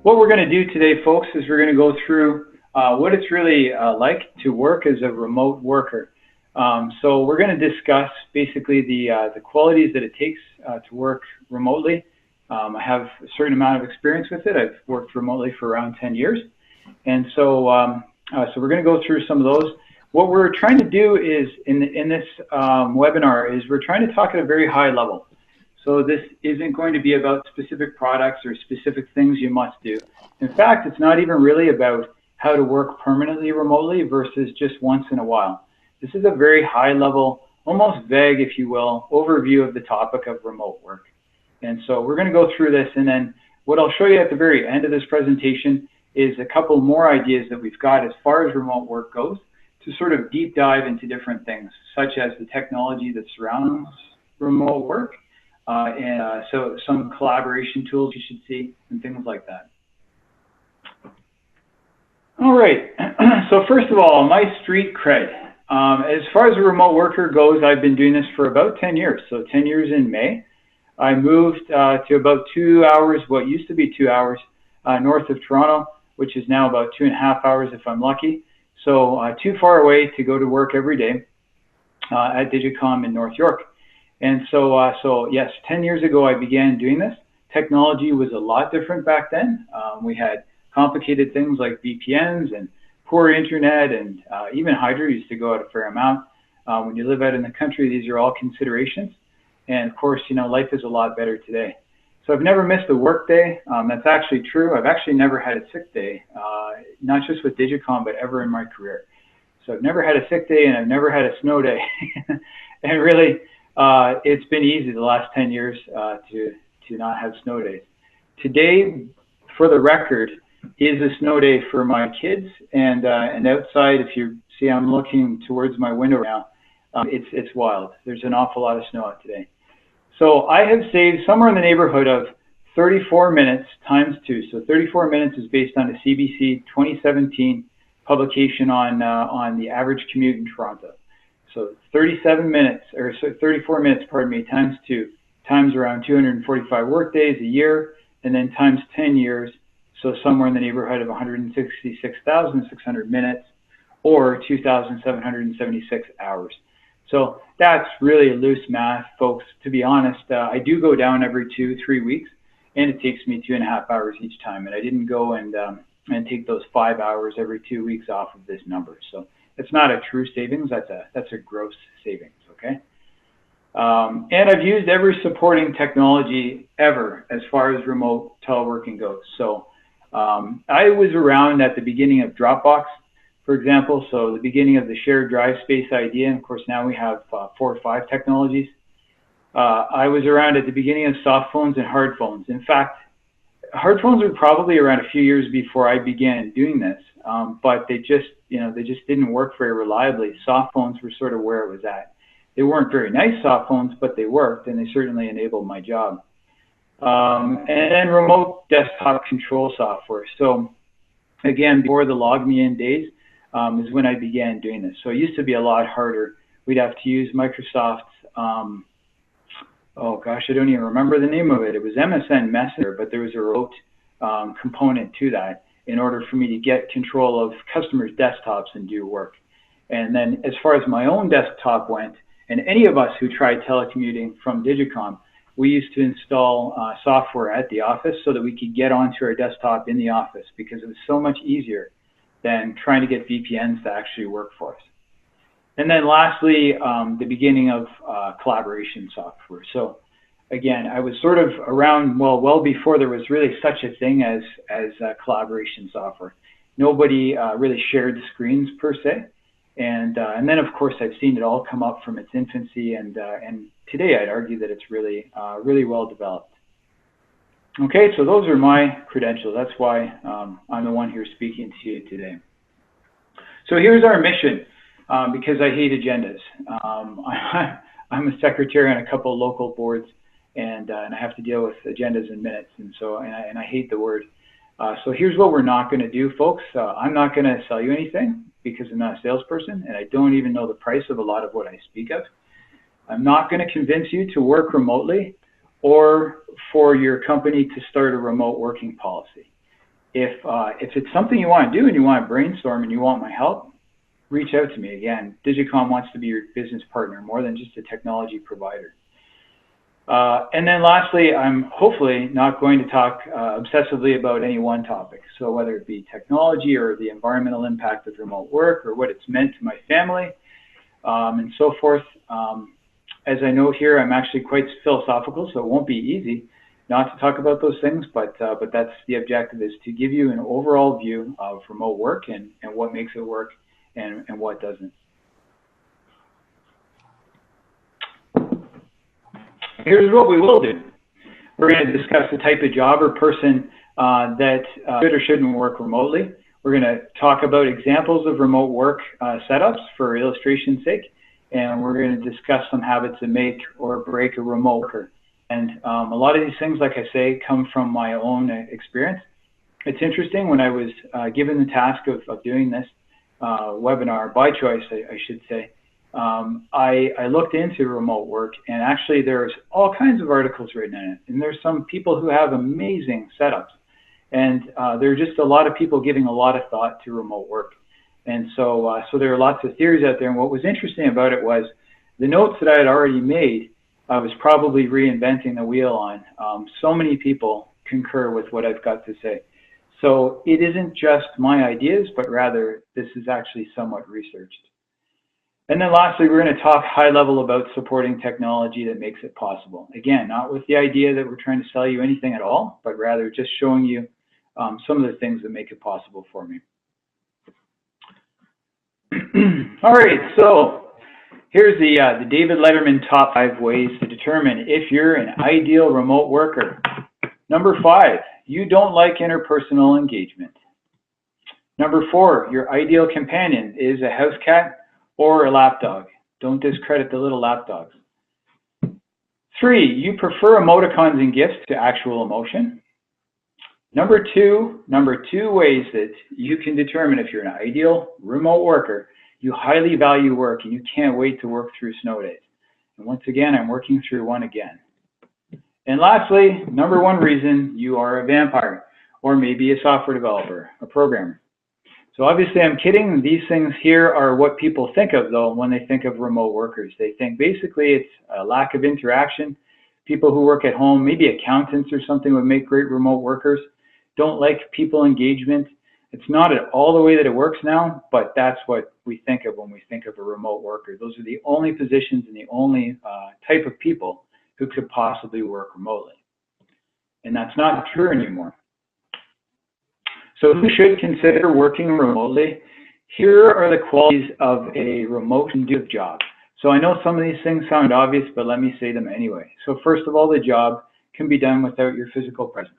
what we're going to do today, folks, is we're going to go through what it's really like to work as a remote worker. So we're going to discuss basically the qualities that it takes to work remotely. I have a certain amount of experience with it. I've worked remotely for around 10 years. And so, so we're going to go through some of those. What we're trying to do is, in this webinar, is we're trying to talk at a very high level. So this isn't going to be about specific products or specific things you must do. In fact, it's not even really about how to work permanently remotely versus just once in a while. This is a very high level, almost vague, if you will, overview of the topic of remote work. And so we're going to go through this, and then what I'll show you at the very end of this presentation is a couple more ideas that we've got as far as remote work goes to sort of deep dive into different things, such as the technology that surrounds remote work, so some collaboration tools you should see and things like that. All right, so first of all, my street cred. As far as a remote worker goes, I've been doing this for about 10 years, so 10 years in May. I moved to about 2 hours, what used to be 2 hours, north of Toronto, which is now about 2.5 hours if I'm lucky. So too far away to go to work every day at Digitcom in North York. And so yes, 10 years ago I began doing this. Technology was a lot different back then. We had complicated things like VPNs and poor internet, and even Hydro used to go out a fair amount. When you live out in the country, these are all considerations. And of course, you know, life is a lot better today. So I've never missed a work day. That's actually true. I've actually never had a sick day, not just with Digicom, but ever in my career. So I've never had a sick day, and I've never had a snow day. And really, it's been easy the last 10 years to not have snow days. Today, for the record, is a snow day for my kids, and outside, if you see, I'm looking towards my window now. It's wild. There's an awful lot of snow out today. So I have saved somewhere in the neighborhood of 34 minutes times 2. So 34 minutes is based on a CBC 2017 publication on the average commute in Toronto. So 37 minutes, or so 34 minutes, pardon me, times 2, times around 245 work days a year, and then times 10 years, so somewhere in the neighborhood of 166,600 minutes, or 2,776 hours. So that's really loose math, folks. To be honest, I do go down every 2-3 weeks, and it takes me 2.5 hours each time. And I didn't go and take those 5 hours every 2 weeks off of this number. So it's not a true savings. That's a gross savings. Okay. And I've used every supporting technology ever as far as remote teleworking goes. So I was around at the beginning of Dropbox, for example, so the beginning of the shared drive space idea, and of course now we have 4 or 5 technologies. I was around at the beginning of soft phones and hard phones. In fact, hard phones were probably around a few years before I began doing this, but they just didn't work very reliably. Soft phones were sort of where it was at. They weren't very nice soft phones, but they worked, and they certainly enabled my job. And then remote desktop control software. So again, before the log me in days, is when I began doing this. So it used to be a lot harder. We'd have to use Microsoft's, oh gosh, I don't even remember the name of it. It was MSN Messenger, but there was a remote component to that in order for me to get control of customers' desktops and do work. And then as far as my own desktop went, and any of us who tried telecommuting from Digicom, we used to install software at the office so that we could get onto our desktop in the office, because it was so much easier than trying to get VPNs to actually work for us. And then lastly, the beginning of collaboration software. So again, I was sort of around, well before there was really such a thing as collaboration software. Nobody really shared screens per se. And then of course I've seen it all come up from its infancy, and today I'd argue that it's really well developed. Okay, so those are my credentials. That's why I'm the one here speaking to you today. So here's our mission, because I hate agendas. I'm a secretary on a couple of local boards, and I have to deal with agendas and minutes, and I hate the word. So here's what we're not going to do, folks. I'm not going to sell you anything, because I'm not a salesperson, and I don't even know the price of a lot of what I speak of. I'm not going to convince you to work remotely or for your company to start a remote working policy. if it's something you want to do and you want to brainstorm and you want my help, reach out to me. Again, Digitcom wants to be your business partner more than just a technology provider. And then lastly, I'm hopefully not going to talk obsessively about any one topic. So whether it be technology or the environmental impact of remote work or what it's meant to my family and so forth. As I know here, I'm actually quite philosophical, so it won't be easy not to talk about those things, but that's the objective, is to give you an overall view of remote work and what makes it work and what doesn't. Here's what we will do. We're going to discuss the type of job or person that should or shouldn't work remotely. We're going to talk about examples of remote work setups for illustration's sake, and we're going to discuss some habits that make or break a remote worker. And a lot of these things, like I say, come from my own experience. It's interesting, when I was given the task of doing this webinar, by choice, I should say, I looked into remote work, and actually there's all kinds of articles written in it. And there's some people who have amazing setups. And there are just a lot of people giving a lot of thought to remote work. And so there are lots of theories out there. And what was interesting about it was the notes that I had already made, I was probably reinventing the wheel on. So many people concur with what I've got to say. So it isn't just my ideas, but rather this is actually somewhat researched. And then lastly, we're going to talk high level about supporting technology that makes it possible. Again, not with the idea that we're trying to sell you anything at all, but rather just showing you some of the things that make it possible for me. All right, so here's the David Letterman top 5 ways to determine if you're an ideal remote worker. Number 5, you don't like interpersonal engagement. Number 4, your ideal companion is a house cat or a lapdog. Don't discredit the little lapdogs. 3, you prefer emoticons and GIFs to actual emotion. Number two ways that you can determine if you're an ideal remote worker: you highly value work and you can't wait to work through snow days. And once again, I'm working through one again. And lastly, number 1 reason, you are a vampire, or maybe a software developer, a programmer. So obviously I'm kidding. These things here are what people think of, though, when they think of remote workers. They think basically it's a lack of interaction. People who work at home, maybe accountants or something, would make great remote workers. Don't like people engagement. It's not at all the way that it works now, but that's what we think of when we think of a remote worker. Those are the only positions and the only type of people who could possibly work remotely. And that's not true anymore. So who should consider working remotely? Here are the qualities of a remote conducive job. So I know some of these things sound obvious, but let me say them anyway. So first of all, the job can be done without your physical presence.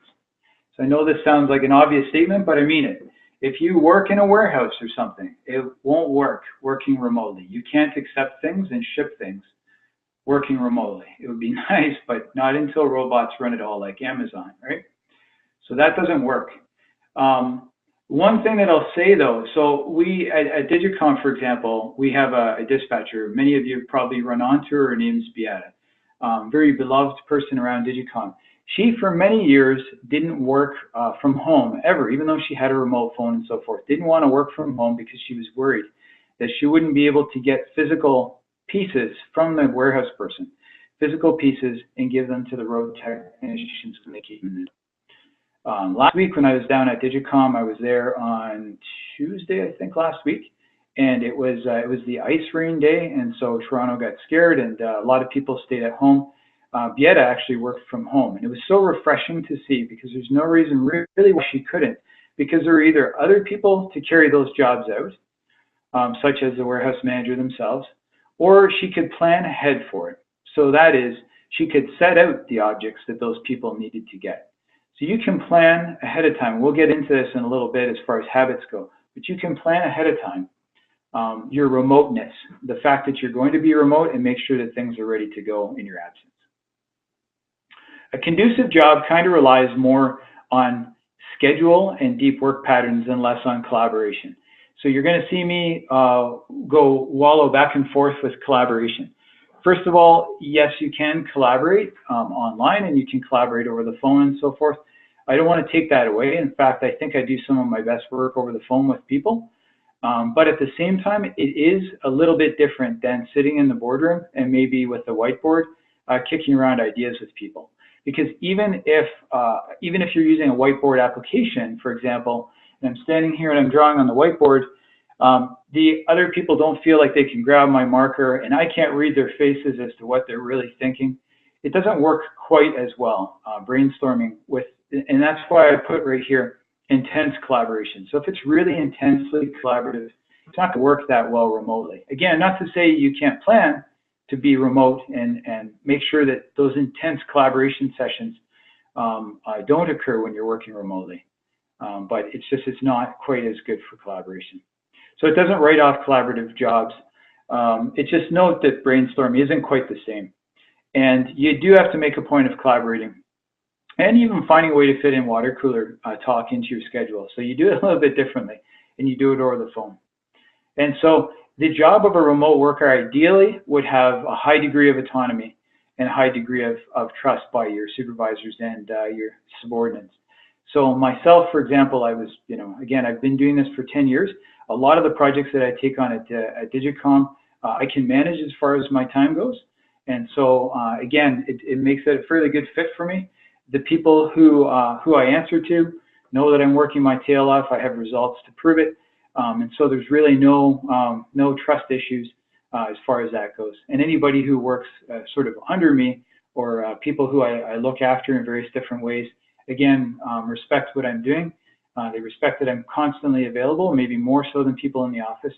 So I know this sounds like an obvious statement, but I mean it. If you work in a warehouse or something, it won't work working remotely. You can't accept things and ship things working remotely. It would be nice, but not until robots run it all like Amazon, right? So that doesn't work. One thing that I'll say though, so we at Digitcom, for example, we have a dispatcher. Many of you have probably run onto her. Her name's Beata. Very beloved person around Digitcom. She, for many years, didn't work from home ever, even though she had a remote phone and so forth. Didn't want to work from home because she was worried that she wouldn't be able to get physical pieces from the warehouse person, physical pieces, and give them to the road technicians when they came in. Last week when I was down at Digitcom, I was there on Tuesday, I think, last week, and it was the ice rain day, and so Toronto got scared, and a lot of people stayed at home. Beata actually worked from home, and it was so refreshing to see, because there's no reason really why she couldn't, because there were either other people to carry those jobs out, such as the warehouse manager themselves, or she could plan ahead for it. So that is, she could set out the objects that those people needed to get. So you can plan ahead of time. We'll get into this in a little bit as far as habits go, but you can plan ahead of time your remoteness, the fact that you're going to be remote, and make sure that things are ready to go in your absence. A conducive job kind of relies more on schedule and deep work patterns and less on collaboration. So you're going to see me go wallow back and forth with collaboration. First of all, yes, you can collaborate online, and you can collaborate over the phone and so forth. I don't want to take that away. In fact, I think I do some of my best work over the phone with people. But at the same time, it is a little bit different than sitting in the boardroom and maybe with a whiteboard, kicking around ideas with people. Because even if you're using a whiteboard application, for example, and I'm standing here and I'm drawing on the whiteboard, the other people don't feel like they can grab my marker and I can't read their faces as to what they're really thinking. It doesn't work quite as well, brainstorming with, and that's why I put right here, intense collaboration. So if it's really intensely collaborative, it's not going to work that well remotely. Again, not to say you can't plan to be remote and make sure that those intense collaboration sessions don't occur when you're working remotely. But it's not quite as good for collaboration. So it doesn't write off collaborative jobs. It just note that brainstorming isn't quite the same. And you do have to make a point of collaborating and even finding a way to fit in water cooler talk into your schedule. So you do it a little bit differently and you do it over the phone. And so the job of a remote worker ideally would have a high degree of autonomy and a high degree of trust by your supervisors and your subordinates. So myself, for example, I was, again, I've been doing this for 10 years. A lot of the projects that I take on at Digitcom, I can manage as far as my time goes. And so, again, it makes it a fairly good fit for me. The people who I answer to know that I'm working my tail off. I have results to prove it. And so there's really no trust issues as far as that goes. And anybody who works sort of under me or people who I look after in various different ways, again, respect what I'm doing. They respect that I'm constantly available, maybe more so than people in the office,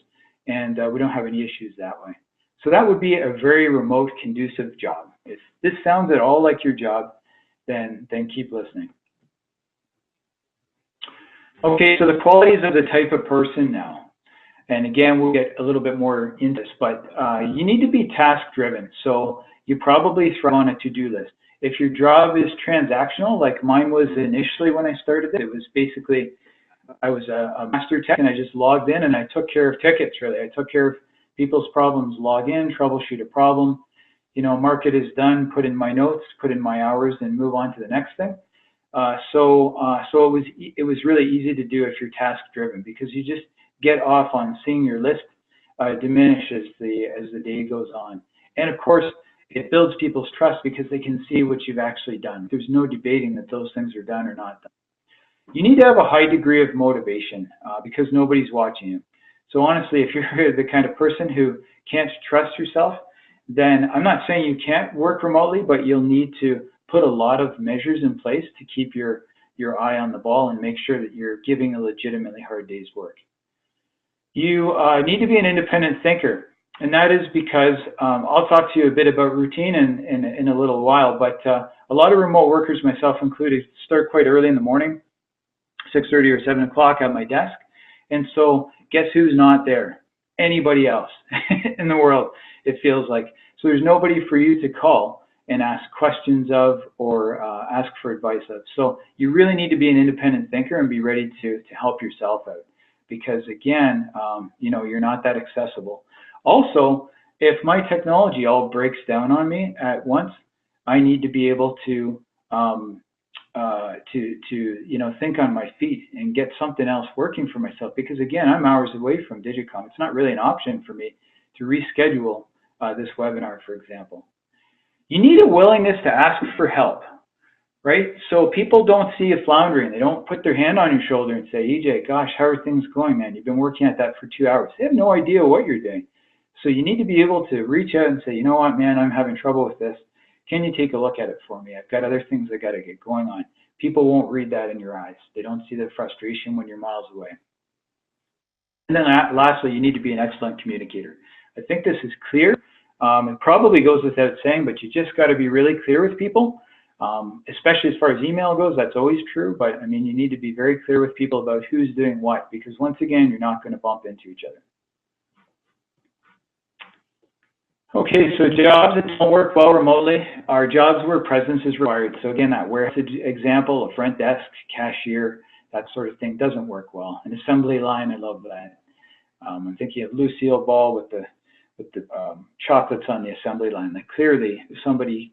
and we don't have any issues that way. So that would be a very remote, conducive job. If this sounds at all like your job, then keep listening. Okay, so the qualities of the type of person now. And again, we'll get a little bit more into this, but you need to be task-driven. So you probably thrive on a to-do list. If your job is transactional, like mine was initially when I started, it was basically, I was a master tech and I just logged in and I took care of tickets, really. I took care of people's problems, log in, troubleshoot a problem, mark it as done, put in my notes, put in my hours, and move on to the next thing. So it was really easy to do if you're task driven, because you just get off on seeing your list diminish as the day goes on. And of course, it builds people's trust because they can see what you've actually done. There's no debating that those things are done or not done. You need to have a high degree of motivation because nobody's watching you. So honestly, if you're the kind of person who can't trust yourself, then I'm not saying you can't work remotely, but you'll need to put a lot of measures in place to keep your eye on the ball and make sure that you're giving a legitimately hard day's work. You need to be an independent thinker, and that is because I'll talk to you a bit about routine in a little while, but a lot of remote workers, myself included, start quite early in the morning, 6:30 or 7 o'clock at my desk, and so guess who's not there? Anybody else in the world, it feels like. So there's nobody for you to call and ask questions of or ask for advice of. So you really need to be an independent thinker and be ready to help yourself out, because again, you're not that accessible. Also, if my technology all breaks down on me at once, I need to be able to think on my feet and get something else working for myself, because again, I'm hours away from Digitcom. It's not really an option for me to reschedule this webinar, for example. You need a willingness to ask for help, right? So people don't see you floundering. They don't put their hand on your shoulder and say, EJ, gosh, how are things going, man? You've been working at that for 2 hours. They have no idea what you're doing. So you need to be able to reach out and say, you know what, man, I'm having trouble with this. Can you take a look at it for me? I've got other things I got to get going on. People won't read that in your eyes. They don't see the frustration when you're miles away. And then lastly, you need to be an excellent communicator. I think this is clear. It probably goes without saying, but you just got to be really clear with people, especially as far as email goes. That's always true. But I mean, you need to be very clear with people about who's doing what, because once again, you're not going to bump into each other. Okay, so jobs that don't work well remotely are jobs where presence is required. So again, that warehouse example, a front desk, cashier, that sort of thing doesn't work well. An assembly line, I love that. I'm thinking of Lucille Ball with the chocolates on the assembly line. Like clearly, somebody,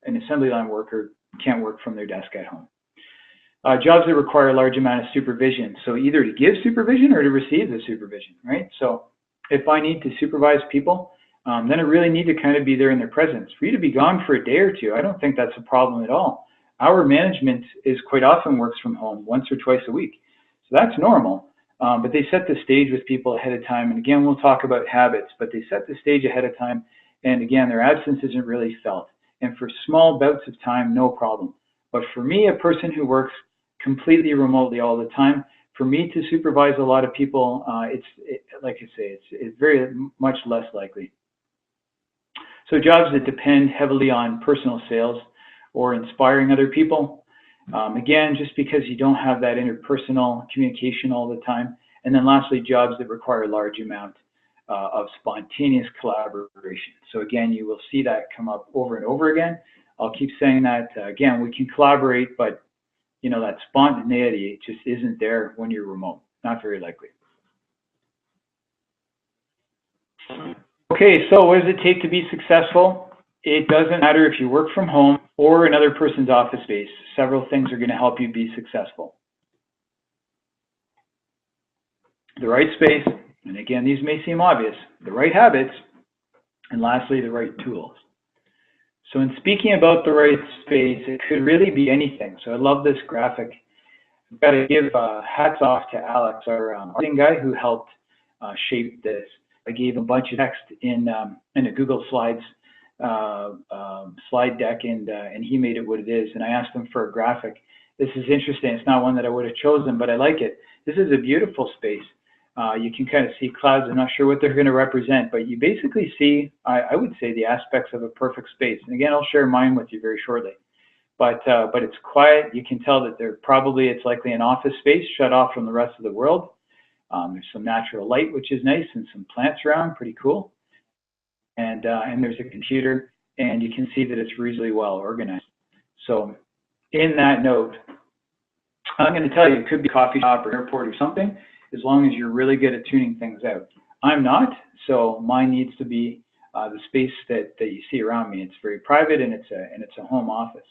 an assembly line worker can't work from their desk at home. Jobs that require a large amount of supervision. So either to give supervision or to receive the supervision, right? So if I need to supervise people, then I really need to kind of be there in their presence. For you to be gone for a day or two, I don't think that's a problem at all. Our management is quite often works from home once or twice a week. So that's normal. But they set the stage with people ahead of time. And again, we'll talk about habits, but they set the stage ahead of time. And again, their absence isn't really felt. And for small bouts of time, no problem. But for me, a person who works completely remotely all the time, for me to supervise a lot of people, like I say, it's very much less likely. So jobs that depend heavily on personal sales or inspiring other people, again, just because you don't have that interpersonal communication all the time. And then lastly, jobs that require a large amount of spontaneous collaboration. So again, you will see that come up over and over again. I'll keep saying that. Again, we can collaborate, but that spontaneity just isn't there when you're remote. Not very likely. Okay, so what does it take to be successful? It doesn't matter if you work from home or another person's office space. Several things are going to help you be successful. The right space, and again, these may seem obvious, the right habits, and lastly, the right tools. So in speaking about the right space, it could really be anything. So I love this graphic. I've got to give hats off to Alex, our marketing guy, who helped shape this. I gave a bunch of text in a Google Slides slide deck, and he made it what it is. And I asked him for a graphic. This is interesting. It's not one that I would have chosen, but I like it. This is a beautiful space. You can kind of see clouds. I'm not sure what they're going to represent, but you basically see, I would say, the aspects of a perfect space. And again, I'll share mine with you very shortly. But it's quiet. You can tell that it's likely an office space shut off from the rest of the world. There's some natural light, which is nice, and some plants around, pretty cool. And there's a computer, and you can see that it's reasonably well organized. So in that note, I'm going to tell you, it could be a coffee shop or airport or something, as long as you're really good at tuning things out. I'm not, so mine needs to be the space that you see around me. It's very private, and it's a home office.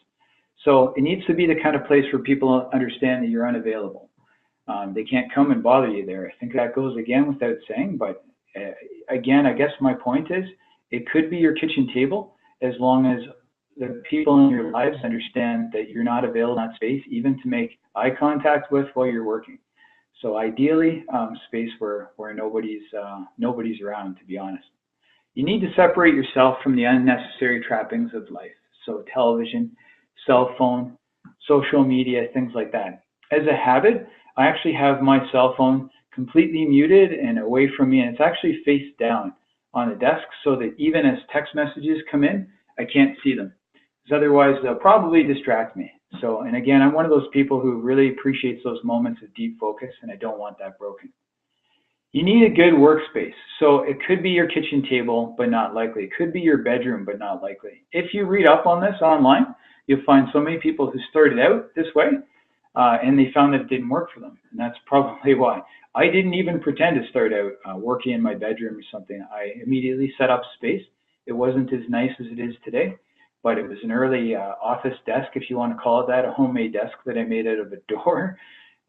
So it needs to be the kind of place where people understand that you're unavailable. They can't come and bother you there. I think that goes again without saying, but again, I guess my point is, it could be your kitchen table, as long as the people in your lives understand that you're not available in that space, even to make eye contact with while you're working. So ideally, space where nobody's around, to be honest. You need to separate yourself from the unnecessary trappings of life. So television, cell phone, social media, things like that. As a habit, I actually have my cell phone completely muted and away from me, and it's actually face down on the desk so that even as text messages come in, I can't see them. Because otherwise, they'll probably distract me. So, and again, I'm one of those people who really appreciates those moments of deep focus, and I don't want that broken. You need a good workspace. So it could be your kitchen table, but not likely. It could be your bedroom, but not likely. If you read up on this online, you'll find so many people who started out this way, and they found that it didn't work for them. And that's probably why. I didn't even pretend to start out working in my bedroom or something. I immediately set up space. It wasn't as nice as it is today, but it was an early office desk, if you want to call it that, a homemade desk that I made out of a door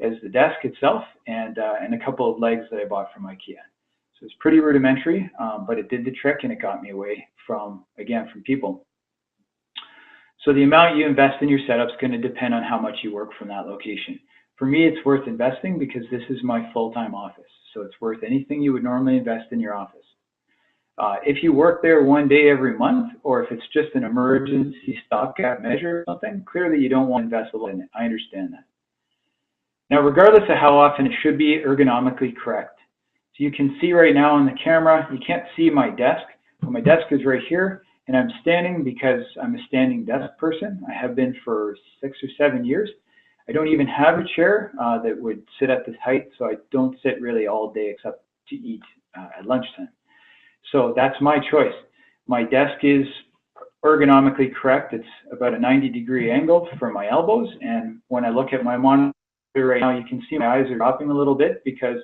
as the desk itself, and a couple of legs that I bought from IKEA. So it's pretty rudimentary, but it did the trick, and it got me away from people. So the amount you invest in your setup is going to depend on how much you work from that location. For me, it's worth investing because this is my full-time office. So it's worth anything you would normally invest in your office. If you work there one day every month, or if it's just an emergency stopgap measure or something, clearly you don't want to invest a lot in it. I understand that. Now, regardless of how often, it should be ergonomically correct. So you can see right now on the camera, you can't see my desk, but my desk is right here, and I'm standing because I'm a standing desk person. I have been for 6 or 7 years. I don't even have a chair that would sit at this height, so I don't sit really all day except to eat at lunchtime. So that's my choice. My desk is ergonomically correct. It's about a 90-degree angle for my elbows, and when I look at my monitor right now, you can see my eyes are dropping a little bit because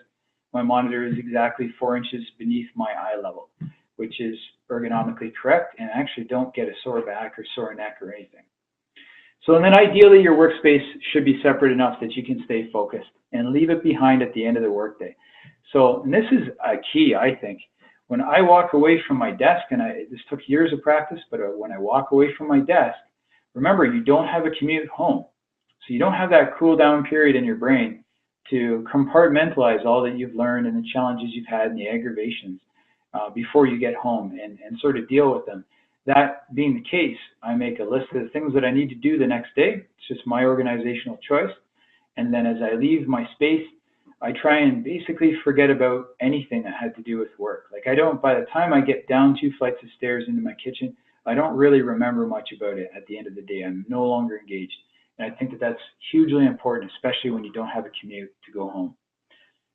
my monitor is exactly 4 inches beneath my eye level, which is ergonomically correct, and I actually don't get a sore back or sore neck or anything. So then ideally your workspace should be separate enough that you can stay focused and leave it behind at the end of the workday. So, and this is a key, I think. When I walk away from my desk, and this took years of practice, but when I walk away from my desk, remember, you don't have a commute home. So you don't have that cool down period in your brain to compartmentalize all that you've learned and the challenges you've had and the aggravations before you get home and sort of deal with them. That being the case, I make a list of the things that I need to do the next day. It's just my organizational choice. And then as I leave my space, I try and basically forget about anything that had to do with work. Like by the time I get down 2 flights of stairs into my kitchen, I don't really remember much about it at the end of the day. I'm no longer engaged. And I think that that's hugely important, especially when you don't have a commute to go home.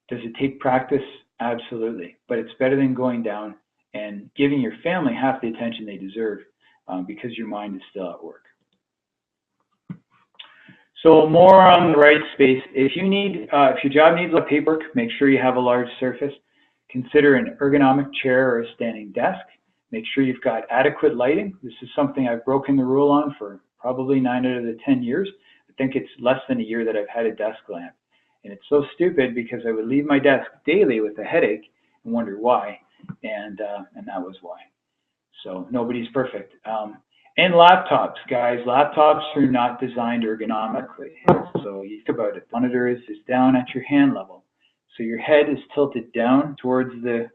Does it take practice? Absolutely. But it's better than going down and giving your family half the attention they deserve because your mind is still at work. So more on the right space. If your job needs a lot of paperwork, make sure you have a large surface. Consider an ergonomic chair or a standing desk. Make sure you've got adequate lighting. This is something I've broken the rule on for probably 9 out of the 10 years. I think it's less than a year that I've had a desk lamp. And it's so stupid because I would leave my desk daily with a headache and wonder why. And that was why. So nobody's perfect. And laptops, guys. Laptops are not designed ergonomically. So you think about it. The monitor is down at your hand level. So your head is tilted down towards the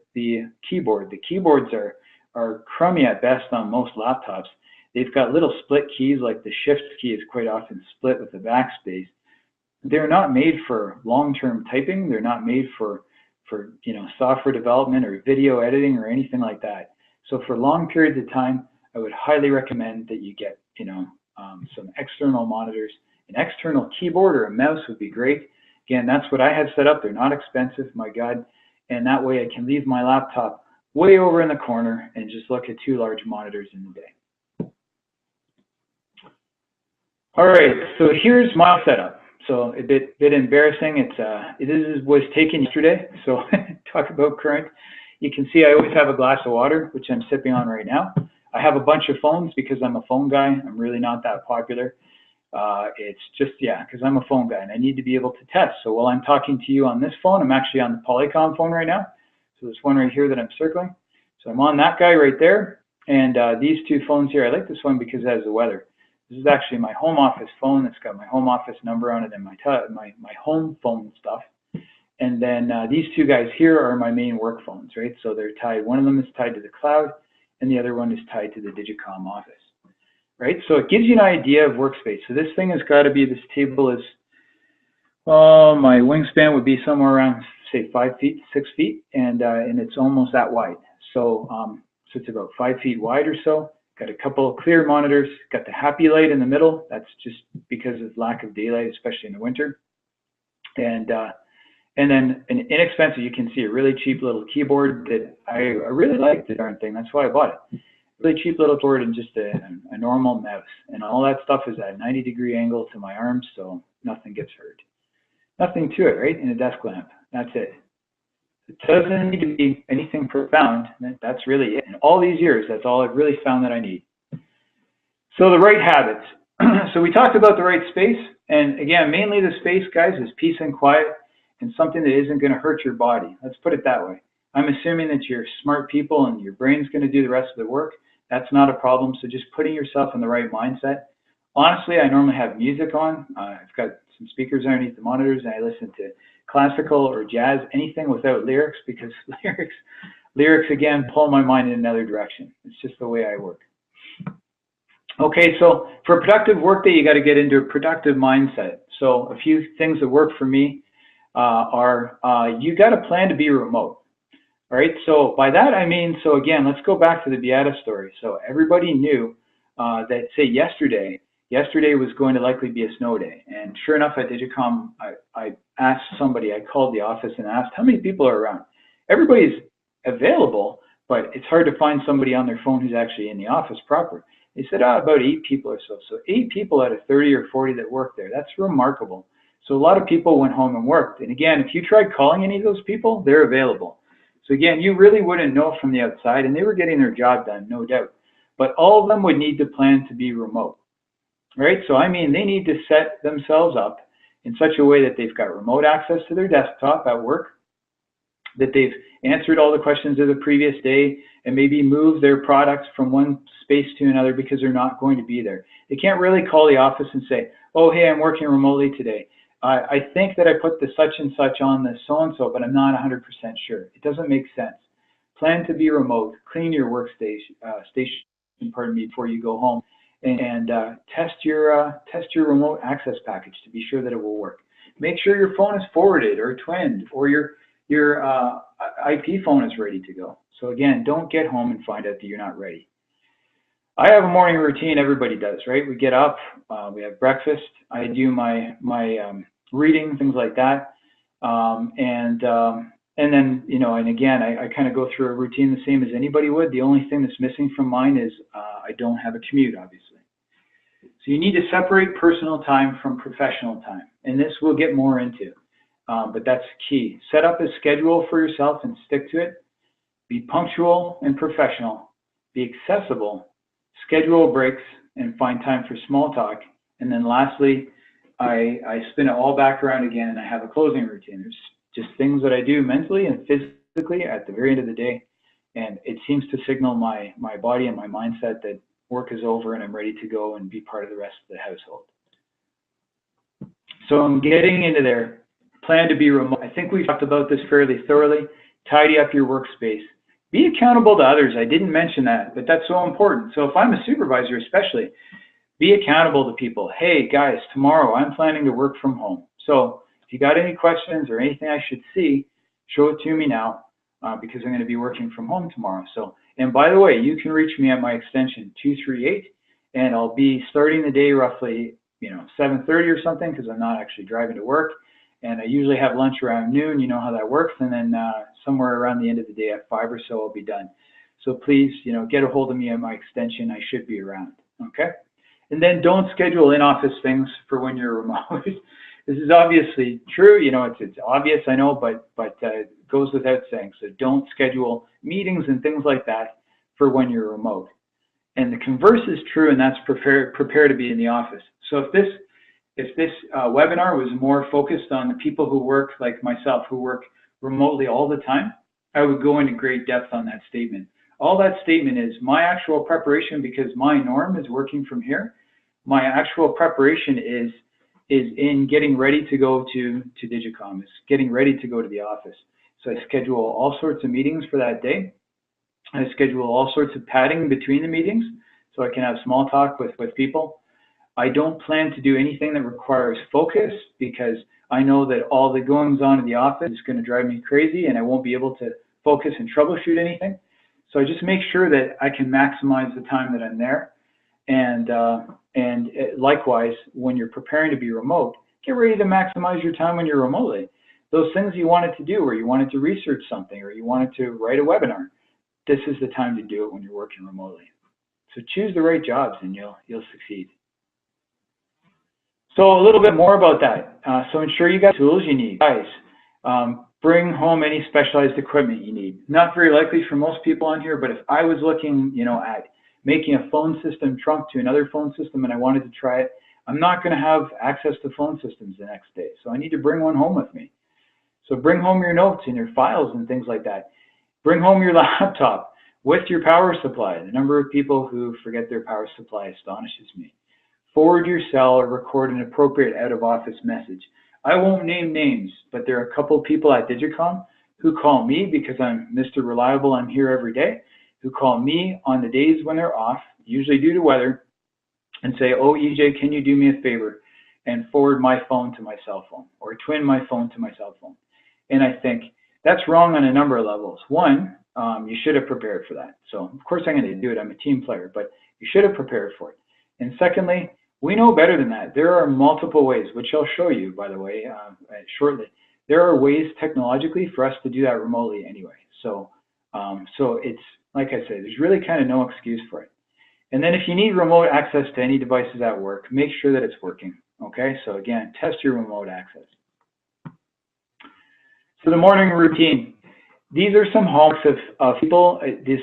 keyboard. The keyboards are crummy at best on most laptops. They've got little split keys, like the shift key is quite often split with the backspace. They're not made for long-term typing. They're not made for software development or video editing or anything like that. So for long periods of time, I would highly recommend that you get some external monitors. An external keyboard or a mouse would be great. Again, that's what I have set up. They're not expensive, my God. And that way I can leave my laptop way over in the corner and just look at 2 large monitors in the day. All right, so here's my setup. So a bit embarrassing. It was taken yesterday. So talk about current. You can see I always have a glass of water, which I'm sipping on right now. I have a bunch of phones because I'm a phone guy. I'm really not that popular. It's just, because I'm a phone guy and I need to be able to test. So while I'm talking to you on this phone, I'm actually on the Polycom phone right now. So this one right here that I'm circling. So I'm on that guy right there. And these 2 phones here, I like this one because it has the weather. This is actually my home office phone. It's got my home office number on it and my home phone stuff. And then these 2 guys here are my main work phones, right? So they're tied. One of them is tied to the cloud and the other one is tied to the Digitcom office, right? So it gives you an idea of workspace. So this thing has got to be, this table is, my wingspan would be somewhere around, say, 5 feet, 6 feet, and it's almost that wide. So, so it's about 5 feet wide or so. Got a couple of clear monitors, got the happy light in the middle. That's just because of lack of daylight, especially in the winter. And then an inexpensive, you can see a really cheap little keyboard that I really like the darn thing. That's why I bought it. Really cheap little board and just a normal mouse. And all that stuff is at a 90-degree angle to my arms, so nothing gets hurt. Nothing to it, right? And a desk lamp. That's it. It doesn't need to be anything profound. That's really it. In all these years, that's all I've really found that I need. So the right habits. So we talked about the right space. And again, mainly the space, guys, is peace and quiet and something that isn't going to hurt your body. Let's put it that way. I'm assuming that you're smart people and your brain's going to do the rest of the work. That's not a problem. So just putting yourself in the right mindset. Honestly, I normally have music on. I've got some speakers underneath the monitors and I listen to classical or jazz, anything without lyrics, because lyrics again pull my mind in another direction. It's just the way I work. Okay, so for a productive workday, you got to get into a productive mindset. So a few things that work for me are you got to plan to be remote. All right, so by that I mean, so again, let's go back to the Beata story. So everybody knew that, say, yesterday was going to likely be a snow day. And sure enough, at Digitcom, I asked somebody, I called the office and asked, how many people are around? Everybody's available, but it's hard to find somebody on their phone who's actually in the office proper. They said, about 8 people or so. So 8 people out of 30 or 40 that work there. That's remarkable. So a lot of people went home and worked. And again, if you tried calling any of those people, they're available. So again, you really wouldn't know from the outside, and they were getting their job done, no doubt. But all of them would need to plan to be remote. right? So I mean, they need to set themselves up in such a way that they've got remote access to their desktop at work, that they've answered all the questions of the previous day, and maybe move their products from one space to another because they're not going to be there. They can't really call the office and say, oh, hey, I'm working remotely today. I think that I put the such and such on the so-and-so, but I'm not 100% sure. It doesn't make sense. Plan to be remote. Clean your workstation, before you go home, and test your remote access package to be sure that it will work. Make sure your phone is forwarded or twinned, or your IP phone is ready to go. So again, don't get home and find out that you're not ready. I have a morning routine. Everybody does, right? We get up, we have breakfast. I do my reading, things like that, and then, you know, and again, I kind of go through a routine the same as anybody would. The only thing that's missing from mine is I don't have a commute, obviously. So you need to separate personal time from professional time, and this we'll get more into, but that's key. Set up a schedule for yourself and stick to it. Be punctual and professional. Be accessible. Schedule breaks and find time for small talk. And then lastly, I spin it all back around again, and I have a closing routine. There's just things that I do mentally and physically at the very end of the day, and it seems to signal my body and my mindset that work is over and I'm ready to go and be part of the rest of the household. So I'm getting into there. Plan to be remote. I think we've talked about this fairly thoroughly. Tidy up your workspace. Be accountable to others. I didn't mention that, but that's so important. So if I'm a supervisor especially, be accountable to people. Hey guys, tomorrow I'm planning to work from home. So if you got any questions or anything I should see, show it to me now, because I'm going to be working from home tomorrow. So, and by the way, you can reach me at my extension 238, and I'll be starting the day roughly, 7:30 or something, because I'm not actually driving to work. And I usually have lunch around noon. You know how that works. And then somewhere around the end of the day at 5 or so, I'll be done. So please, get a hold of me at my extension. I should be around. Okay. And then don't schedule in-office things for when you're remote. This is obviously true. It's obvious, I know, but it goes without saying. So don't schedule meetings and things like that for when you're remote. And the converse is true, and that's prepare to be in the office. So if this webinar was more focused on the people who work like myself, who work remotely all the time, I would go into great depth on that statement. All that statement is my actual preparation, because my norm is working from here. My actual preparation is in getting ready to go to Digitcom, is getting ready to go to the office. So I schedule all sorts of meetings for that day. I schedule all sorts of padding between the meetings so I can have small talk with people. I don't plan to do anything that requires focus, because I know that all the goings on in the office is going to drive me crazy and I won't be able to focus and troubleshoot anything. So I just make sure that I can maximize the time that I'm there. And likewise, when you're preparing to be remote, get ready to maximize your time when you're remotely. Those things you wanted to do, or you wanted to research something, or you wanted to write a webinar, this is the time to do it when you're working remotely. So choose the right jobs and you'll succeed. So a little bit more about that. So ensure you got tools you need. Guys, bring home any specialized equipment you need. Not very likely for most people on here, but if I was looking, at making a phone system trunk to another phone system and I wanted to try it, I'm not going to have access to phone systems the next day. So I need to bring one home with me. So bring home your notes and your files and things like that. Bring home your laptop with your power supply. The number of people who forget their power supply astonishes me. Forward your cell or record an appropriate out-of-office message. I won't name names, but there are a couple people at Digitcom who call me, because I'm Mr. Reliable, I'm here every day, who call me on the days when they're off, usually due to weather, and say, oh, EJ, can you do me a favor and forward my phone to my cell phone, or twin my phone to my cell phone? And I think that's wrong on a number of levels. One, you should have prepared for that. So of course I'm going to do it. I'm a team player, but you should have prepared for it. And secondly, we know better than that. There are multiple ways, which I'll show you, by the way, shortly. There are ways technologically for us to do that remotely anyway. So it's, like I said, there's really kind of no excuse for it. And then if you need remote access to any devices at work, make sure that it's working. Okay, so again, test your remote access. So the morning routine. these are some hallmarks of people. This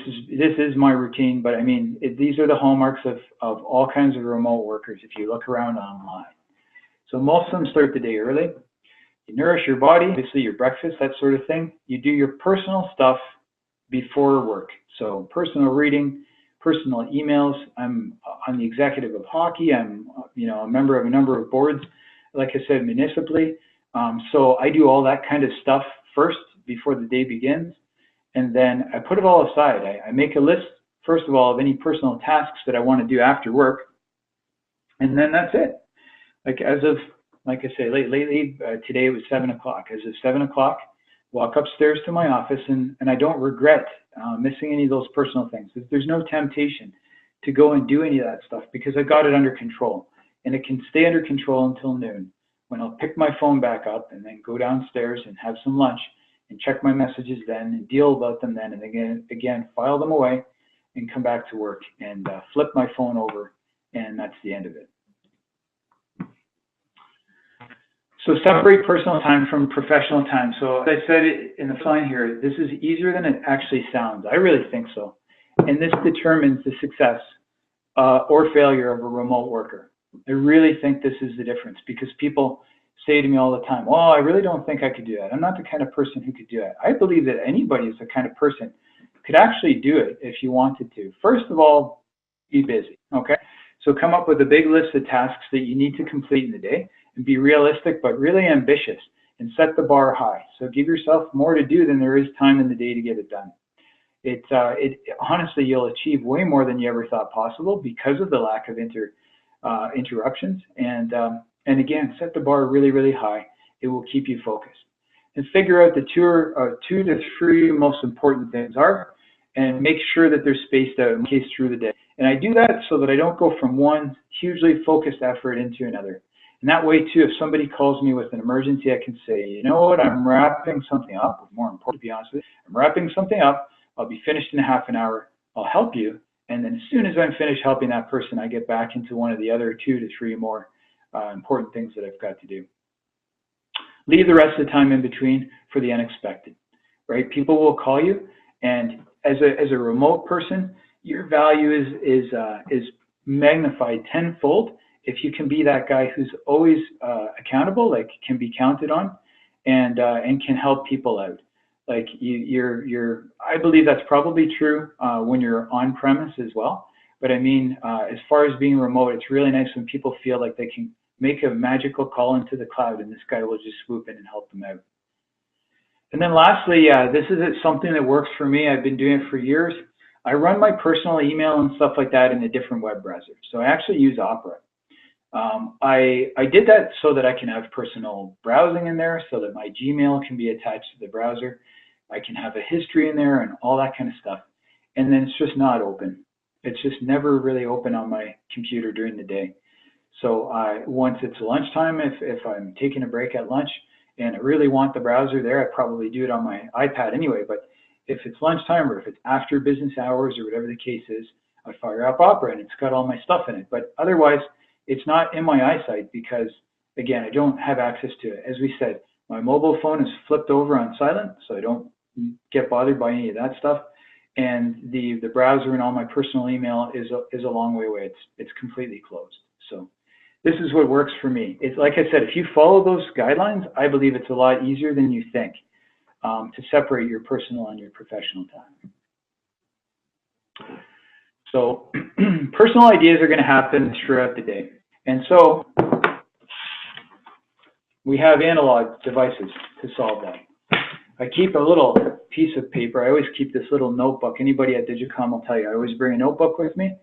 is my routine, but I mean, these are the hallmarks of all kinds of remote workers if you look around online. So most of them start the day early. You nourish your body, obviously your breakfast, that sort of thing. You do your personal stuff before work. So personal reading, personal emails. I'm on the executive of hockey. I'm a member of a number of boards, like I said, municipally. So I do all that kind of stuff first before the day begins. And then I put it all aside. I make a list, first of all, of any personal tasks that I want to do after work. And then that's it. Like I say, lately, today it was 7 o'clock. As of 7 o'clock, walk upstairs to my office, and I don't regret missing any of those personal things. There's no temptation to go and do any of that stuff because I got it under control. And it can stay under control until noon, when I'll pick my phone back up and then go downstairs and have some lunch and check my messages then and deal about them then, and again file them away and come back to work and flip my phone over, and that's the end of it. So separate personal time from professional time. So as I said in the sign here, this is easier than it actually sounds. I really think so. And this determines the success or failure of a remote worker. I really think this is the difference, because people say to me all the time, well, I really don't think I could do that. I'm not the kind of person who could do it. I believe that anybody is the kind of person who could actually do it if you wanted to. First of all, be busy, okay? So come up with a big list of tasks that you need to complete in the day, and be realistic but really ambitious, and set the bar high. So give yourself more to do than there is time in the day to get it done. Honestly, you'll achieve way more than you ever thought possible because of the lack of interruptions. And again, set the bar really, really high. It will keep you focused. And figure out the two to three most important things are, and make sure that they're spaced out in case through the day. And I do that so that I don't go from one hugely focused effort into another. And that way, too, if somebody calls me with an emergency, I can say, you know what, I'm wrapping something up. Or more important, to be honest with you, I'm wrapping something up. I'll be finished in half an hour. I'll help you. And then as soon as I'm finished helping that person, I get back into one of the other 2 to 3 more important things that I've got to do. Leave the rest of the time in between for the unexpected, right? People will call you, and as a remote person, your value is magnified tenfold if you can be that guy who's always accountable, like can be counted on, and can help people out. Like I believe that's probably true when you're on premise as well. But I mean, as far as being remote, it's really nice when people feel like they can make a magical call into the cloud, and this guy will just swoop in and help them out. And then lastly, this is something that works for me. I've been doing it for years. I run my personal email and stuff like that in a different web browser. So I actually use Opera. I did that so that I can have personal browsing in there, so that my Gmail can be attached to the browser. I can have a history in there and all that kind of stuff. And then it's just not open. It's just never really open on my computer during the day. So once it's lunchtime, if I'm taking a break at lunch and I really want the browser there, I probably do it on my iPad anyway. But if it's lunchtime or if it's after business hours or whatever the case is, I fire up Opera and it's got all my stuff in it. But otherwise, it's not in my eyesight because, again, I don't have access to it. As we said, my mobile phone is flipped over on silent, so I don't get bothered by any of that stuff. And the browser and all my personal email is a long way away. It's completely closed. So this is what works for me. It's like I said, if you follow those guidelines, I believe it's a lot easier than you think to separate your personal and your professional time. So personal ideas are going to happen throughout the day. And so we have analog devices to solve that. I keep a little piece of paper. I always keep this little notebook. Anybody at Digitcom will tell you, I always bring a notebook with me.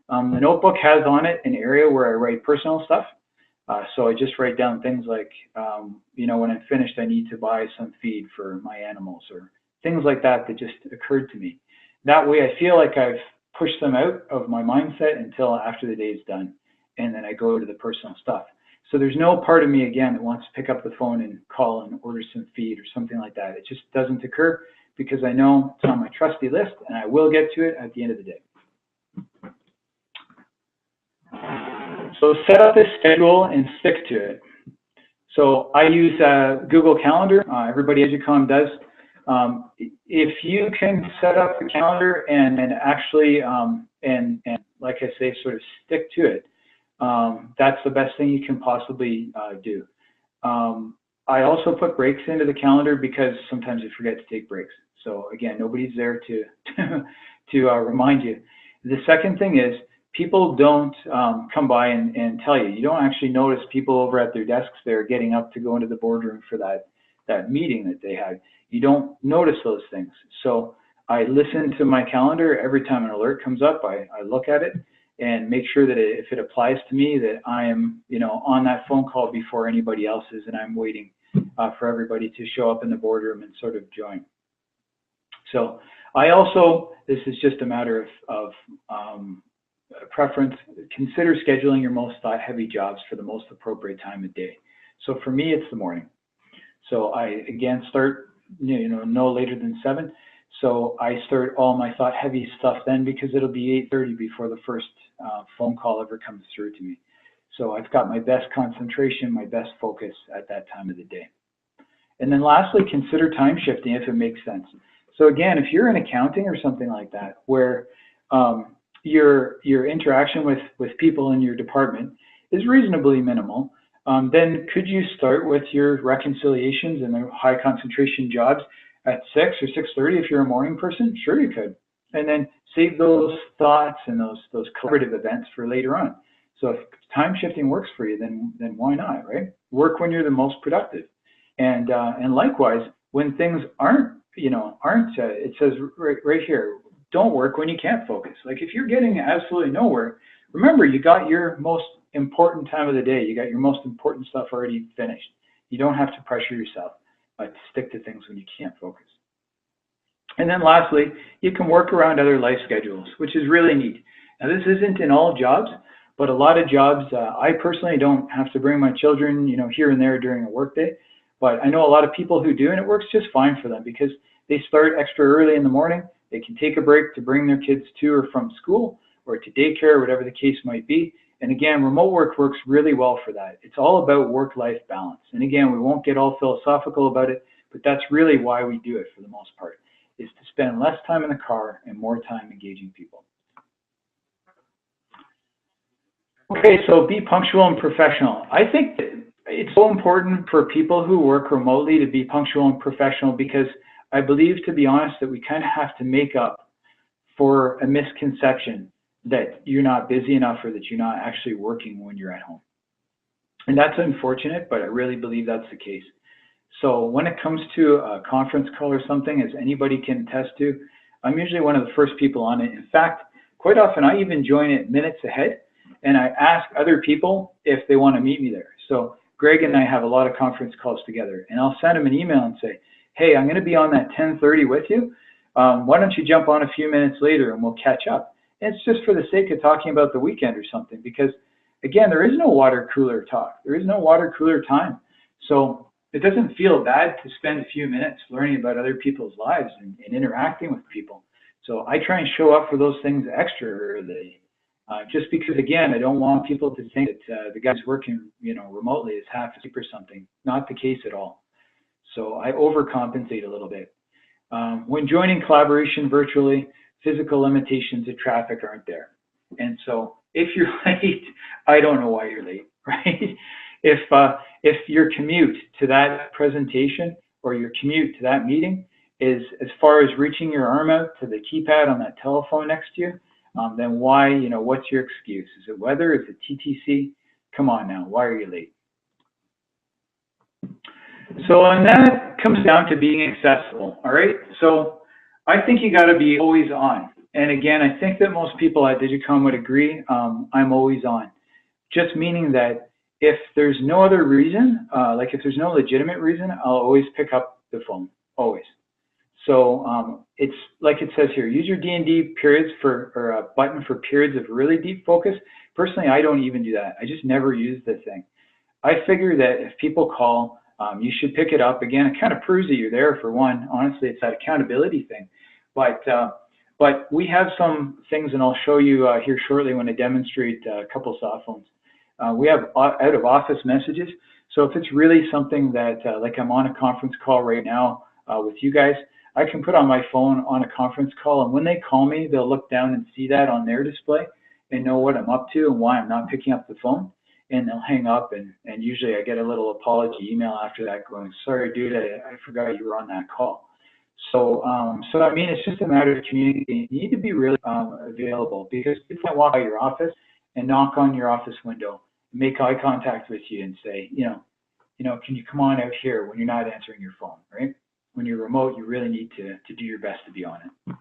The notebook has on it an area where I write personal stuff. So I just write down things like, when I'm finished, I need to buy some feed for my animals, or things like that that just occurred to me. That way I feel like I've pushed them out of my mindset until after the day is done. And then I go to the personal stuff. So there's no part of me, again, that wants to pick up the phone and call and order some feed or something like that. It just doesn't occur because I know it's on my trusty list and I will get to it at the end of the day. So set up this schedule and stick to it. So I use Google Calendar. Everybody at Digitcom does. if you can set up the calendar and actually, and like I say, sort of stick to it, that's the best thing you can possibly do. I also put breaks into the calendar because sometimes you forget to take breaks. So again, nobody's there to to remind you. The second thing is people don't come by and tell you. You don't actually notice people over at their desks there getting up to go into the boardroom for that meeting that they had. You don't notice those things. So I listen to my calendar every time an alert comes up. I look at it and make sure that if it applies to me, that I am, on that phone call before anybody else is, and I'm waiting for everybody to show up in the boardroom and sort of join. So I also, this is just a matter of preference, consider scheduling your most thought-heavy jobs for the most appropriate time of day. So for me, it's the morning. So I, again, start, no later than 7. So I start all my thought-heavy stuff then, because it'll be 8:30 before the first phone call ever comes through to me. So I've got my best concentration, my best focus at that time of the day. And then lastly, consider time shifting if it makes sense. So again, if you're in accounting or something like that, where your interaction with people in your department is reasonably minimal, then could you start with your reconciliations and the high concentration jobs at 6 or 6:30 if you're a morning person? Sure, you could. And then save those thoughts and those collaborative events for later on. So if time shifting works for you, then why not, right? Work when you're the most productive. And likewise, when things aren't, it says right here, don't work when you can't focus. Like if you're getting absolutely nowhere, remember you got your most important time of the day. You got your most important stuff already finished. You don't have to pressure yourself to stick to things when you can't focus. And then lastly, you can work around other life schedules, which is really neat. Now this isn't in all jobs, but a lot of jobs, I personally don't have to bring my children, here and there during a workday. But I know a lot of people who do, and it works just fine for them because they start extra early in the morning. They can take a break to bring their kids to or from school or to daycare, whatever the case might be. And again, remote work works really well for that. It's all about work-life balance. And again, we won't get all philosophical about it, but that's really why we do it for the most part, is to spend less time in the car and more time engaging people. Okay, so be punctual and professional. I think it's so important for people who work remotely to be punctual and professional because I believe, to be honest, that we kind of have to make up for a misconception that you're not busy enough or that you're not actually working when you're at home. And that's unfortunate, but I really believe that's the case. So when it comes to a conference call or something, as anybody can attest to, I'm usually one of the first people on it. In fact, quite often I even join it minutes ahead and I ask other people if they want to meet me there. So Greg and I have a lot of conference calls together, and I'll send him an email and say, hey, I'm going to be on that 10:30 with you. Why don't you jump on a few minutes later and we'll catch up? And it's just for the sake of talking about the weekend or something, because again, there is no water cooler talk. There is no water cooler time. So it doesn't feel bad to spend a few minutes learning about other people's lives and interacting with people. So I try and show up for those things extra early. Just because, again, I don't want people to think that the guy's working, remotely is half asleep or something. Not the case at all. So I overcompensate a little bit. When joining collaboration virtually, physical limitations of traffic aren't there. And so if you're late, I don't know why you're late, right? If your commute to that presentation or your commute to that meeting is as far as reaching your arm out to the keypad on that telephone next to you, then why, what's your excuse? Is it weather? Is it TTC? Come on now, why are you late? So, and that comes down to being accessible, all right? So I think you got to be always on. And again, I think that most people at Digitcom would agree, I'm always on. Just meaning that if there's no other reason, like if there's no legitimate reason, I'll always pick up the phone, always. So it's like it says here, use your D&D periods or a button for periods of really deep focus. Personally, I don't even do that. I just never use the thing. I figure that if people call, you should pick it up. Again, it kind of proves that you're there for one. Honestly, it's that accountability thing. But we have some things, and I'll show you here shortly when I demonstrate a couple soft phones. We have out of office messages. So if it's really something that, like I'm on a conference call right now with you guys, I can put on my phone on a conference call, and when they call me, they'll look down and see that on their display and know what I'm up to and why I'm not picking up the phone. And they'll hang up, and usually I get a little apology email after that going, sorry, dude, I forgot you were on that call. So, I mean, it's just a matter of communicating. You need to be really available, because people might walk by your office and knock on your office window, make eye contact with you and say, can you come on out here when you're not answering your phone, right? When you're remote, you really need to do your best to be on it.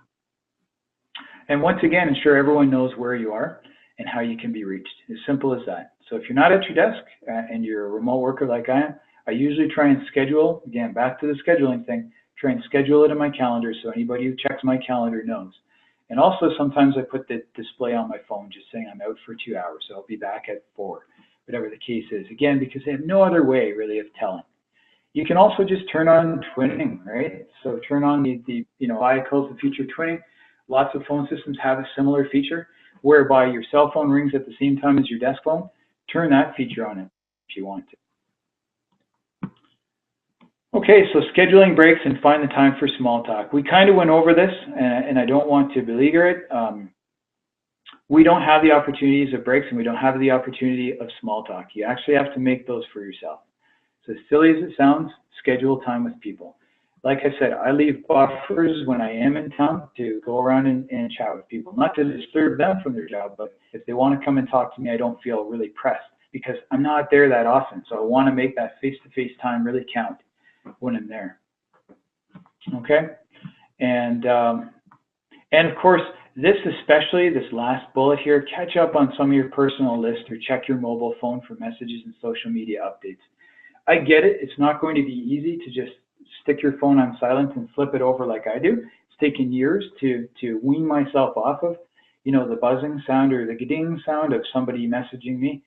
And once again, ensure everyone knows where you are and how you can be reached. As simple as that. So if you're not at your desk and you're a remote worker like I am, I usually try and schedule, again, back to the scheduling thing, try and schedule it in my calendar so anybody who checks my calendar knows. And also sometimes I put the display on my phone just saying I'm out for 2 hours, so I'll be back at 4, whatever the case is. Again, because they have no other way really of telling. You can also just turn on twinning, right? So turn on the AI calls the feature twinning. Lots of phone systems have a similar feature whereby your cell phone rings at the same time as your desk phone. Turn that feature on if you want to. Okay, so scheduling breaks and find the time for small talk. We kind of went over this, and I don't want to beleaguer it. We don't have the opportunities of breaks, and we don't have the opportunity of small talk. You actually have to make those for yourself. So as silly as it sounds, schedule time with people. Like I said, I leave buffers when I am in town to go around and chat with people. Not to disturb them from their job, but if they want to come and talk to me, I don't feel really pressed because I'm not there that often. So I want to make that face-to-face time really count when I'm there. Okay? And of course, this especially, this last bullet here, catch up on some of your personal list or check your mobile phone for messages and social media updates. I get it. It's not going to be easy to just stick your phone on silent and flip it over like I do. It's taken years to wean myself off of, the buzzing sound or the ding sound of somebody messaging me.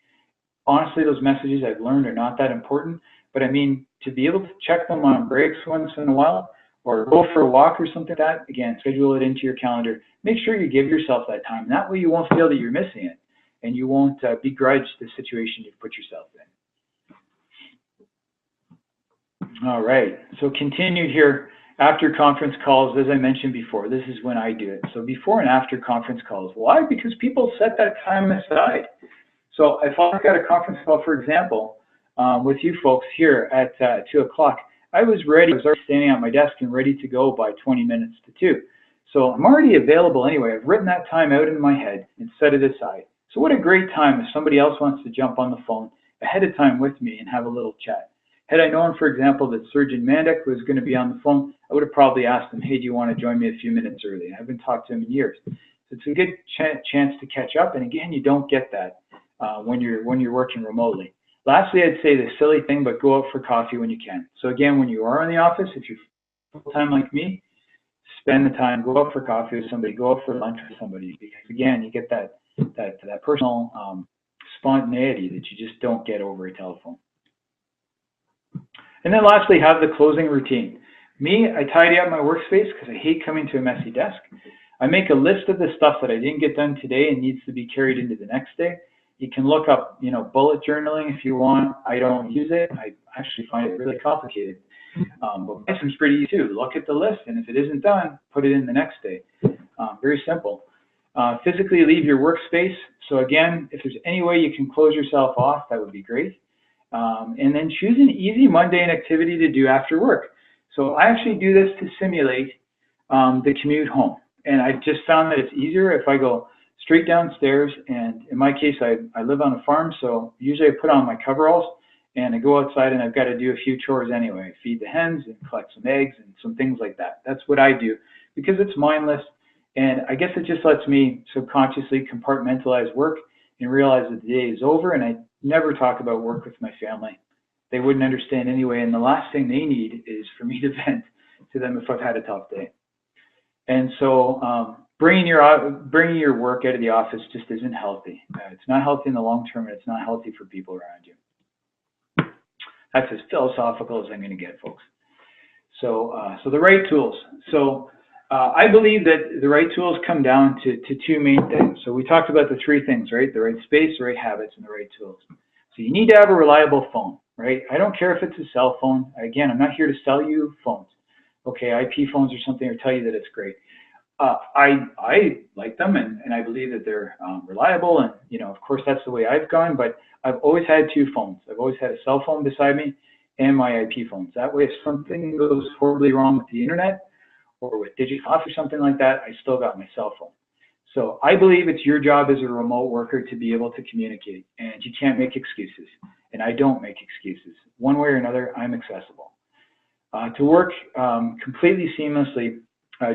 Honestly, those messages I've learned are not that important, but I mean, to be able to check them on breaks once in a while or go for a walk or something like that, again, schedule it into your calendar. Make sure you give yourself that time. That way you won't feel that you're missing it and you won't begrudge the situation you've put yourself in. All right, so continued here after conference calls, as I mentioned before, this is when I do it. So before and after conference calls. Why? Because people set that time aside. So if I've got a conference call, for example, with you folks here at 2 o'clock, I was ready. I was already standing at my desk and ready to go by 20 minutes to 2. So I'm already available anyway. I've written that time out in my head and set it aside. So what a great time if somebody else wants to jump on the phone ahead of time with me and have a little chat. Had I known, for example, that Surgeon Mandik was going to be on the phone, I would have probably asked him, hey, do you want to join me a few minutes early? I haven't talked to him in years. So it's a good chance to catch up. And again, you don't get that when you're working remotely. Lastly, I'd say the silly thing, but go out for coffee when you can. So again, when you are in the office, if you're full-time like me, spend the time, go out for coffee with somebody, go out for lunch with somebody. Because again, you get that personal spontaneity that you just don't get over a telephone. And then lastly, have the closing routine. Me, I tidy up my workspace because I hate coming to a messy desk. I make a list of the stuff that I didn't get done today and needs to be carried into the next day. You can look up, bullet journaling if you want. I don't use it. I actually find it really complicated. But it's pretty easy too. Look at the list, and if it isn't done, put it in the next day. Very simple. Physically leave your workspace. So again, if there's any way you can close yourself off, that would be great. And then choose an easy mundane activity to do after work. So I actually do this to simulate the commute home. And I've just found that it's easier if I go straight downstairs. And in my case, I live on a farm, so usually I put on my coveralls and I go outside and I've got to do a few chores anyway. Feed the hens and collect some eggs and some things like that. That's what I do because it's mindless. And I guess it just lets me subconsciously compartmentalize work and realize that the day is over, and I never talk about work with my family. They wouldn't understand anyway, and the last thing they need is for me to vent to them if I've had a tough day. And so bringing your work out of the office just isn't healthy. It's not healthy in the long term, and it's not healthy for people around you. That's as philosophical as I'm going to get, folks. So the right tools. So I believe that the right tools come down to two main things. So we talked about the three things, right? The right space, the right habits, and the right tools. So you need to have a reliable phone, right? I don't care if it's a cell phone. Again, I'm not here to sell you phones. okay, IP phones or something, or tell you that it's great. I like them, and I believe that they're reliable, and of course that's the way I've gone. But I've always had two phones. I've always had a cell phone beside me and my IP phones. That way, if something goes horribly wrong with the internet or with Digitcom or something like that, I still got my cell phone. So I believe it's your job as a remote worker to be able to communicate, and you can't make excuses. And I don't make excuses. One way or another, I'm accessible. To work completely seamlessly,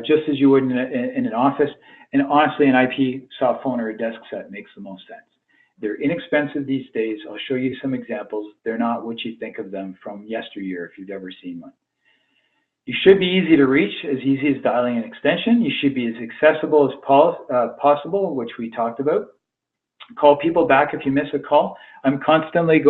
just as you would in an office. And honestly, an IP soft phone or a desk set makes the most sense. They're inexpensive these days. I'll show you some examples. They're not what you think of them from yesteryear if you've ever seen one. You should be easy to reach, as easy as dialing an extension. You should be as accessible as possible, which we talked about. Call people back if you miss a call. I'm constantly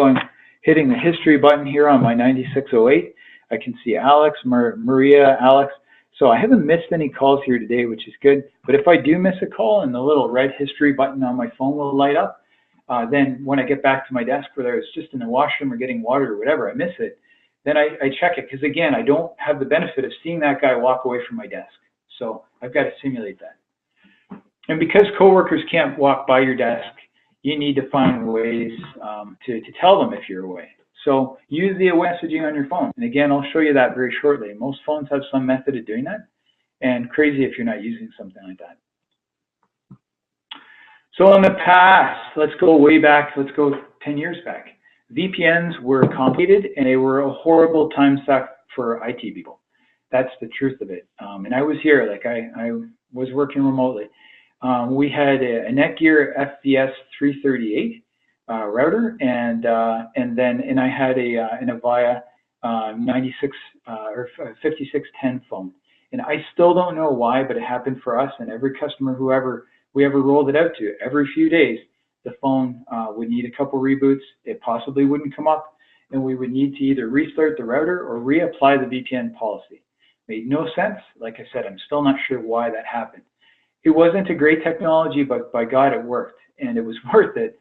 hitting the history button here on my 9608. I can see Alex, Maria, Alex. So I haven't missed any calls here today, which is good. But if I do miss a call and the little red history button on my phone will light up, then when I get back to my desk, whether it's just in the washroom or getting water or whatever, I miss it, then I check it. Because again, I don't have the benefit of seeing that guy walk away from my desk. So I've got to simulate that. And because coworkers can't walk by your desk, you need to find ways to tell them if you're away. So use the messaging on your phone. And again, I'll show you that very shortly. Most phones have some method of doing that. And crazy if you're not using something like that. So in the past, let's go way back, let's go 10 years back. VPNs were complicated and they were a horrible time suck for IT people. That's the truth of it. And I was here, like I was working remotely. We had a Netgear FVS 338 router, and I had an Avaya 96 or 5610 phone. And I still don't know why, but it happened for us and every customer we ever rolled it out to. Every few days, the phone would need a couple reboots. It possibly wouldn't come up, and we would need to either restart the router or reapply the VPN policy. Made no sense. Like I said, I'm still not sure why that happened. It wasn't a great technology, but by God, it worked. And it was worth it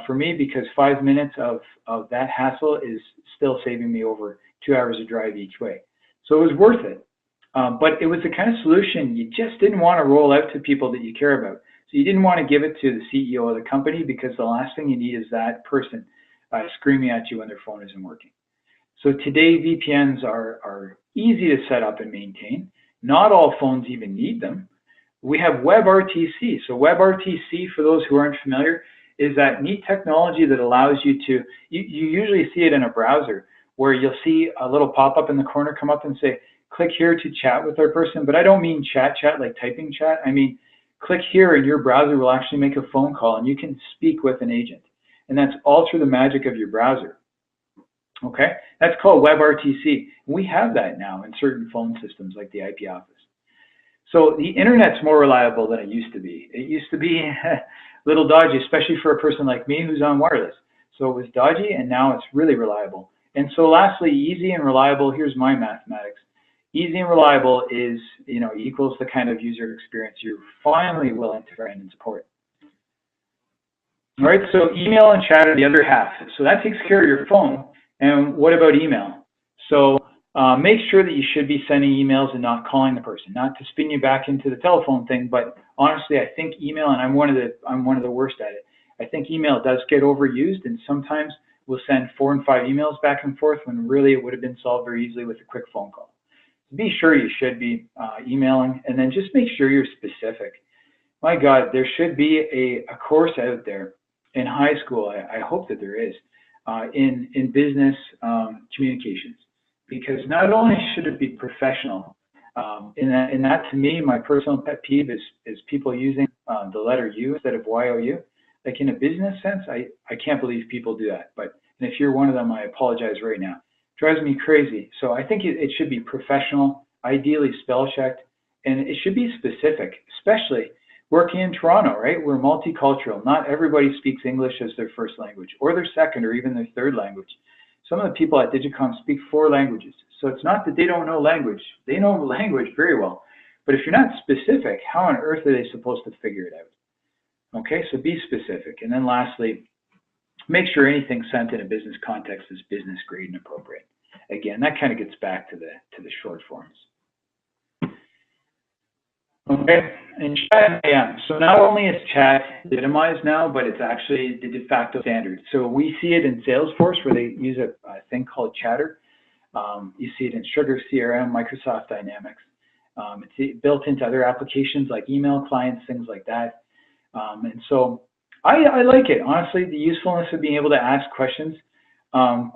for me, because 5 minutes of that hassle is still saving me over 2 hours of drive each way. So it was worth it. But it was the kind of solution you just didn't want to roll out to people that you care about. So you didn't want to give it to the CEO of the company, because the last thing you need is that person screaming at you when their phone isn't working. So today, VPNs are easy to set up and maintain. Not all phones even need them. We have WebRTC. So WebRTC, for those who aren't familiar, is that neat technology that allows you to, you usually see it in a browser, where you'll see a little pop-up in the corner come up and say, click here to chat with our person. But I don't mean chat like typing chat. I mean, click here and your browser will actually make a phone call and you can speak with an agent. And that's all through the magic of your browser. Okay, that's called WebRTC. We have that now in certain phone systems like the IP Office. So the internet's more reliable than it used to be. It used to be a little dodgy, especially for a person like me who's on wireless. So it was dodgy, and now it's really reliable. And so lastly, easy and reliable, here's my mathematics. Easy and reliable is, equals the kind of user experience you're finally willing to grant and support. All right, so email and chat are the other half. So that takes care of your phone. And what about email? So make sure that you should be sending emails and not calling the person. Not to spin you back into the telephone thing, but honestly, I think email, and I'm one of the worst at it. I think email does get overused, and sometimes we'll send 4 and 5 emails back and forth when really it would have been solved very easily with a quick phone call. Be sure you should be emailing, and then just make sure you're specific. My God, there should be a course out there in high school, I hope that there is, in business communications, because not only should it be professional, and that to me, my personal pet peeve is people using the letter U instead of YOU. Like in a business sense, I can't believe people do that. And if you're one of them, I apologize right now. Drives me crazy. So I think it should be professional, ideally spell checked, and it should be specific, especially working in Toronto, right? We're multicultural. Not everybody speaks English as their first language, or their second, or even their third language. Some of the people at Digitcom speak 4 languages. So it's not that they don't know language. They know language very well. But if you're not specific, how on earth are they supposed to figure it out? Okay, so be specific. And then lastly, make sure anything sent in a business context is business grade and appropriate. Again, that kind of gets back to the short forms. Okay, and chat IM. So not only is chat legitimized now, but it's actually the de facto standard. So we see it in Salesforce where they use a thing called Chatter. You see it in Sugar CRM, Microsoft Dynamics. It's built into other applications like email clients, things like that. And so I like it. Honestly, the usefulness of being able to ask questions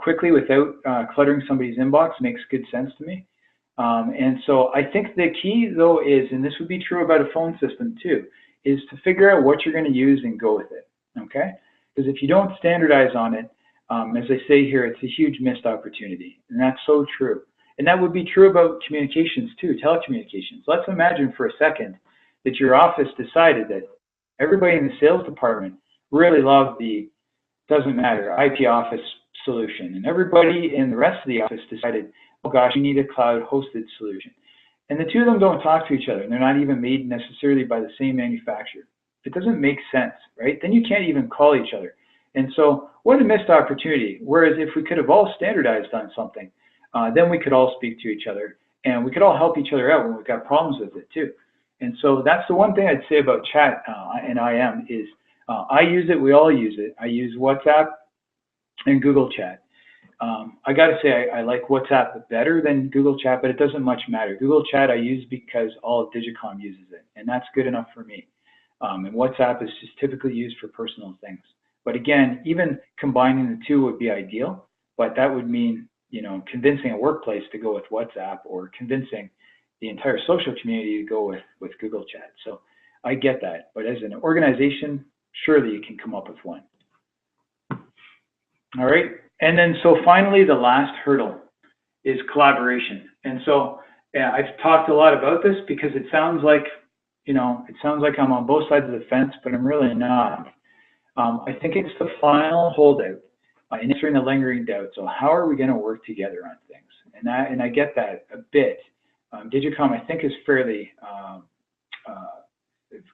quickly without cluttering somebody's inbox makes good sense to me. And so I think the key though is, and this would be true about a phone system too, is to figure out what you're going to use and go with it, okay? Because if you don't standardize on it, as I say here, it's a huge missed opportunity, and that's so true. And that would be true about communications too, telecommunications. Let's imagine for a second that your office decided that everybody in the sales department really loved the, doesn't matter, IP office solution, and everybody in the rest of the office decided, oh gosh, we need a cloud hosted solution. And the two of them don't talk to each other, and they're not even made necessarily by the same manufacturer. It doesn't make sense, right? Then you can't even call each other. And so what a missed opportunity. Whereas if we could have all standardized on something, then we could all speak to each other, and we could all help each other out when we've got problems with it too. And so that's the one thing I'd say about chat and IM is I use it, we all use it. I use WhatsApp and Google Chat. I got to say, I like WhatsApp better than Google Chat, but it doesn't much matter. Google Chat I use because all of Digitcom uses it, and that's good enough for me. And WhatsApp is just typically used for personal things. But again, even combining the two would be ideal, but that would mean, you know, convincing a workplace to go with WhatsApp or convincing the entire social community to go with Google Chat. So I get that, but as an organization, surely you can come up with one. All right, and then so finally, the last hurdle is collaboration. And so yeah, I've talked a lot about this because it sounds like, you know, it sounds like I'm on both sides of the fence, but I'm really not. I think it's the final holdout in answering the lingering doubt. So how are we going to work together on things? And I get that a bit. Digitcom, I think, is fairly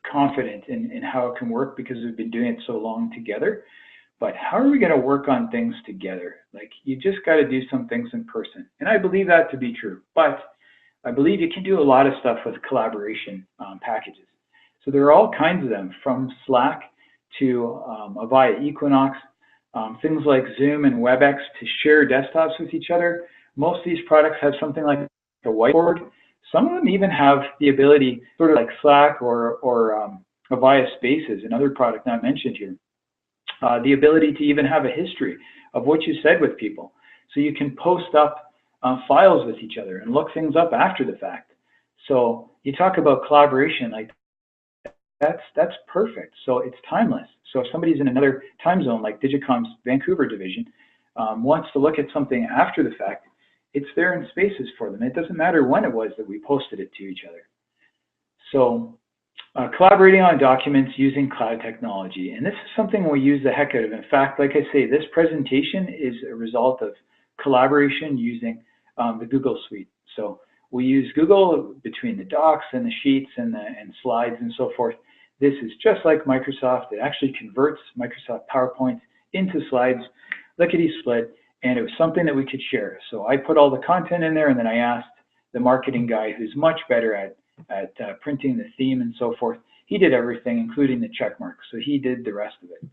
confident in how it can work because we've been doing it so long together. But how are we going to work on things together? Like, you just got to do some things in person. And I believe that to be true. But I believe you can do a lot of stuff with collaboration packages. So there are all kinds of them, from Slack to Avaya Equinox, things like Zoom and WebEx to share desktops with each other. Most of these products have something like a whiteboard. Some of them even have the ability, sort of like Slack or Avaya Spaces, another product not mentioned here, the ability to even have a history of what you said with people. So you can post up files with each other and look things up after the fact. So you talk about collaboration, like that's perfect. So it's timeless. So if somebody's in another time zone, like Digicom's Vancouver division, wants to look at something after the fact, it's there in Spaces for them. It doesn't matter when it was that we posted it to each other. So collaborating on documents using cloud technology. And this is something we use the heck out of. In fact, like I say, this presentation is a result of collaboration using the Google Suite. So we use Google between the docs and the sheets and slides and so forth. This is just like Microsoft. It actually converts Microsoft PowerPoint into slides, lickety-split, and it was something that we could share. So I put all the content in there, and then I asked the marketing guy, who's much better at printing the theme and so forth. He did everything, including the check marks. So he did the rest of it,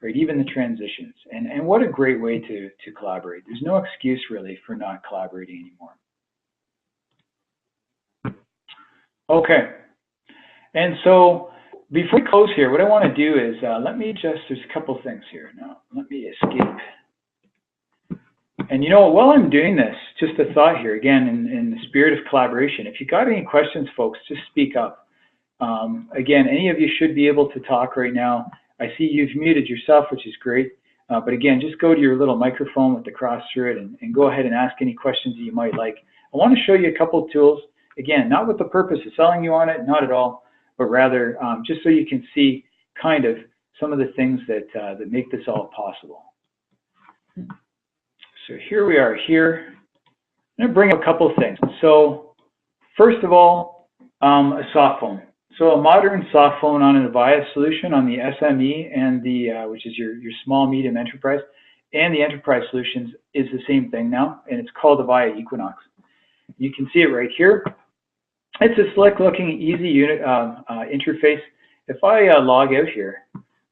right? Even the transitions. And what a great way to collaborate. There's no excuse really for not collaborating anymore. Okay. And so before we close here, what I want to do is let me just, there's a couple things here. Now, let me escape. And you know, while I'm doing this, just a thought here, again, in the spirit of collaboration, if you got any questions, folks, just speak up. Again, any of you should be able to talk right now. I see you've muted yourself, which is great. But again, just go to your little microphone with the cross through it and go ahead and ask any questions that you might like. I want to show you a couple of tools. Again, not with the purpose of selling you on it, not at all, but rather just so you can see kind of some of the things that make this all possible. So here we are here. I'm going to bring up a couple of things. So first of all, a soft phone. So a modern soft phone on an Avaya solution on the SME and the, which is your small, medium enterprise, and the enterprise solutions is the same thing now, and it's called Avaya Equinox. You can see it right here. It's a slick looking, easy unit interface. If I log out here,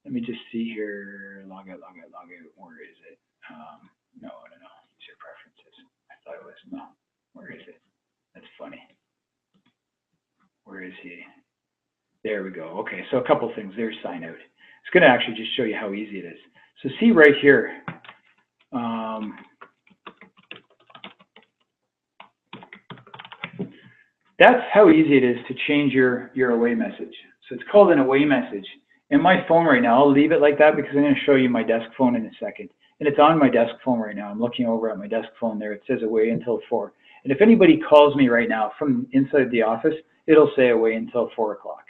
let me just see here, log out, where is it? No, user preferences. I thought it was, no, where is it? That's funny. Where is he? There we go. Okay, so a couple things. There's sign out. It's going to actually just show you how easy it is. So see right here. That's how easy it is to change your away message. So it's called an away message. And my phone right now, I'll leave it like that because I'm going to show you my desk phone in a second. And it's on my desk phone right now. I'm looking over at my desk phone there. It says away until 4. And if anybody calls me right now from inside the office, it'll say away until 4 o'clock.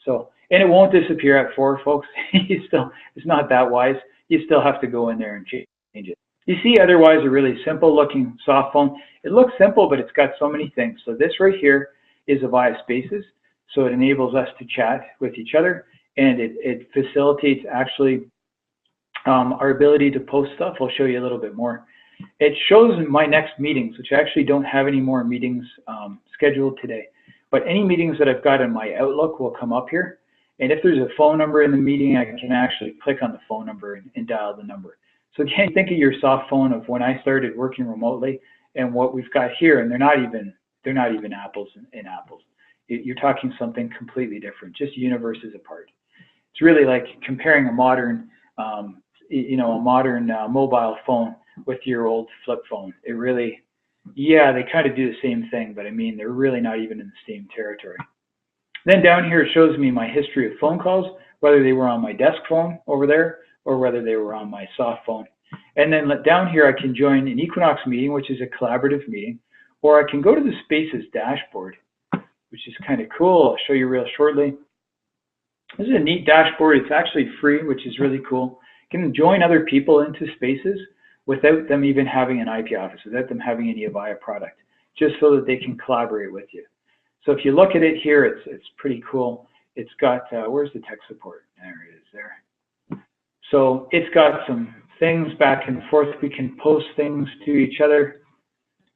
So, and it won't disappear at 4, folks. It's not that wise. You still have to go in there and change it. You see, otherwise, a really simple looking soft phone. It looks simple, but it's got so many things. So this right here is a via spaces. So it enables us to chat with each other, and it facilitates actually our ability to post stuff. I'll show you a little bit more. It shows my next meetings, which I actually don't have any more meetings scheduled today. But any meetings that I've got in my Outlook will come up here. And if there's a phone number in the meeting, I can actually click on the phone number and dial the number. So again, think of your soft phone of when I started working remotely and what we've got here, and they're not even apples and apples. You're talking something completely different, just universes apart. It's really like comparing a modern, mobile phone with your old flip phone. It really, yeah, they kind of do the same thing, but I mean, they're really not even in the same territory. Then down here, it shows me my history of phone calls, whether they were on my desk phone over there or whether they were on my soft phone. And then down here, I can join an Equinox meeting, which is a collaborative meeting, or I can go to the Spaces dashboard, which is kind of cool. I'll show you real shortly. This is a neat dashboard. It's actually free, which is really cool. You can join other people into Spaces without them even having an IP office, without them having any Avaya product, just so that they can collaborate with you. So if you look at it here, it's pretty cool. It's got, where's the tech support? There it is there. So it's got some things back and forth. We can post things to each other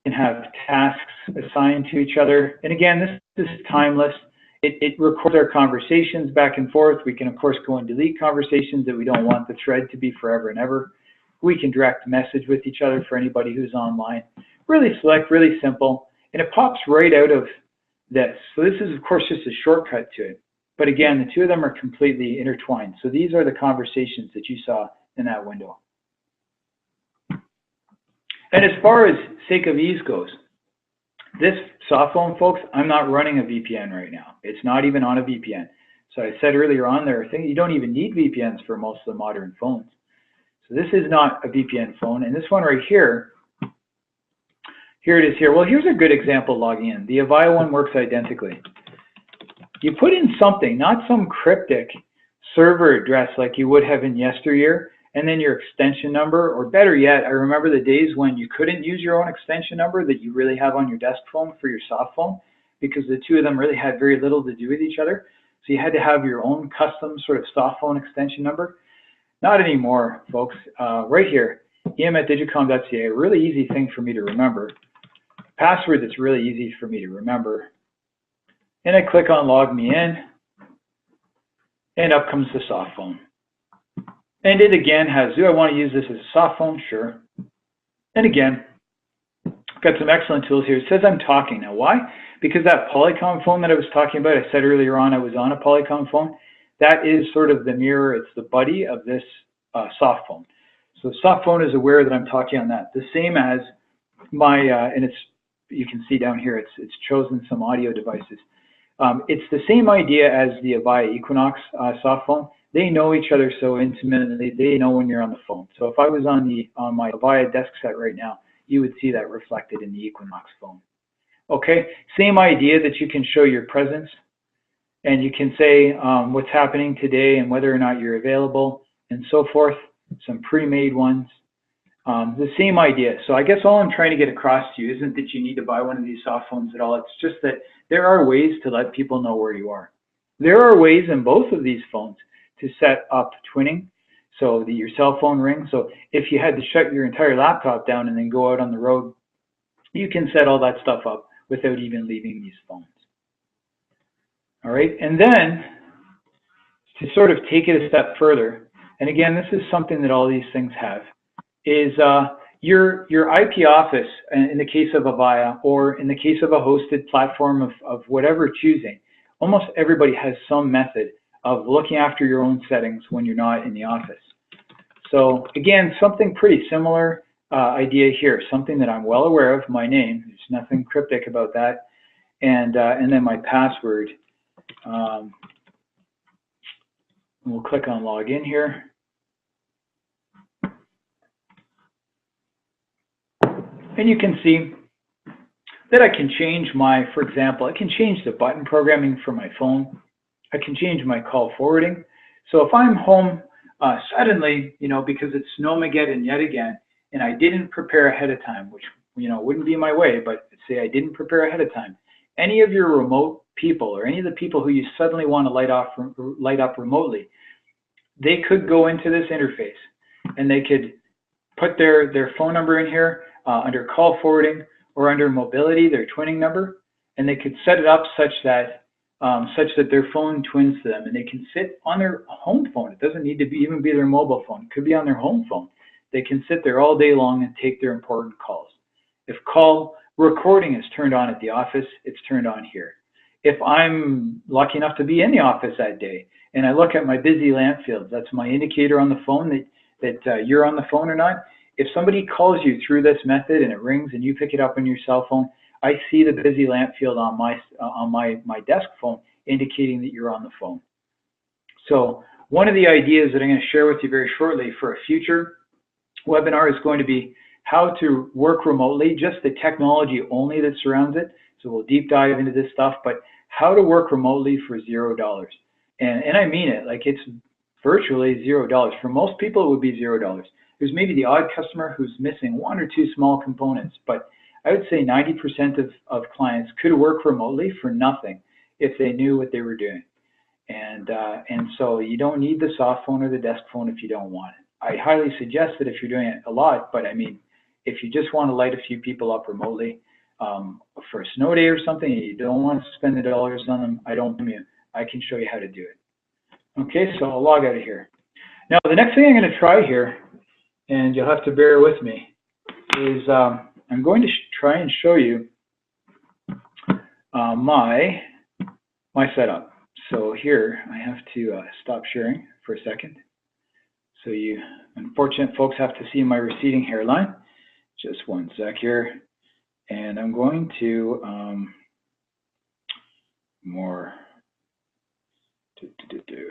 and have tasks assigned to each other. And again, this is timeless. It records our conversations back and forth. We can, of course, go and delete conversations that we don't want the thread to be forever and ever. We can direct message with each other for anybody who's online. Really slick, really simple, and it pops right out of this. So this is, of course, just a shortcut to it. But again, the two of them are completely intertwined. So these are the conversations that you saw in that window. And as far as sake of ease goes, this soft phone, folks, I'm not running a VPN right now. It's not even on a VPN. So I said earlier on there, I think you don't even need VPNs for most of the modern phones. So this is not a VPN phone. And this one right here, here it is here. Well, here's a good example logging in. The Avaya one works identically. You put in something, not some cryptic server address like you would have in yesteryear, and then your extension number, or better yet, I remember the days when you couldn't use your own extension number that you really have on your desk phone for your soft phone, because the two of them really had very little to do with each other. So you had to have your own custom sort of soft phone extension number. Not anymore, folks. Right here, em@digicom.ca, a really easy thing for me to remember. Password that's really easy for me to remember. And I click on log me in, and up comes the soft phone. And it again has, do I want to use this as a soft phone? Sure. And again, got some excellent tools here. It says I'm talking. Now why? Because that Polycom phone that I was talking about, I said earlier on I was on a Polycom phone. That is sort of the mirror, it's the buddy of this soft phone. So the soft phone is aware that I'm talking on that. The same as my, and it's, you can see down here, it's chosen some audio devices. It's the same idea as the Avaya Equinox soft phone. They know each other so intimately. They know when you're on the phone. So if I was on my Avaya desk set right now, you would see that reflected in the Equinox phone. Okay, same idea that you can show your presence, and you can say what's happening today and whether or not you're available and so forth. Some pre-made ones. The same idea. So I guess all I'm trying to get across to you isn't that you need to buy one of these soft phones at all. It's just that there are ways to let people know where you are. There are ways in both of these phones to set up twinning so that your cell phone rings. So if you had to shut your entire laptop down and then go out on the road, you can set all that stuff up without even leaving these phones. All right, and then to sort of take it a step further, and again, this is something that all these things have, is your IP office, in the case of Avaya, or in the case of a hosted platform of whatever choosing, almost everybody has some method of looking after your own settings when you're not in the office. So again, something pretty similar idea here, something that I'm well aware of, my name, there's nothing cryptic about that, and then my password. We'll click on login here. And you can see that I can change my, for example, I can change the button programming for my phone. I can change my call forwarding. So if I'm home suddenly, you know, because it's Snowmageddon yet again, and I didn't prepare ahead of time, which, you know, wouldn't be my way, but say I didn't prepare ahead of time, any of your remote people or any of the people who you suddenly want to light up remotely, they could go into this interface and they could put their phone number in here under call forwarding or under mobility, their twinning number, and they could set it up such that their phone twins to them, and they can sit on their home phone. It doesn't need to even be their mobile phone. It could be on their home phone. They can sit there all day long and take their important calls. If call recording is turned on at the office, it's turned on here. If I'm lucky enough to be in the office that day and I look at my busy lamp fields, that's my indicator on the phone that you're on the phone or not. If somebody calls you through this method and it rings and you pick it up on your cell phone, I see the busy lamp field on my desk phone indicating that you're on the phone. So one of the ideas that I'm going to share with you very shortly for a future webinar is going to be how to work remotely, just the technology only that surrounds it. So we'll deep dive into this stuff, but how to work remotely for $0. And I mean it, like it's virtually $0. For most people, it would be $0. There's maybe the odd customer who's missing one or two small components, but I would say 90% of clients could work remotely for nothing if they knew what they were doing. And so you don't need the soft phone or the desk phone if you don't want it. I highly suggest that if you're doing it a lot, but I mean, if you just want to light a few people up remotely for a snow day or something, and you don't want to spend the dollars on them, I don't blame you. I can show you how to do it. Okay, so I'll log out of here. Now, the next thing I'm going to try here, and you'll have to bear with me, is I'm going to try and show you my setup. So here, I have to stop sharing for a second. So you unfortunate folks have to see my receding hairline. Just one sec here. And I'm going to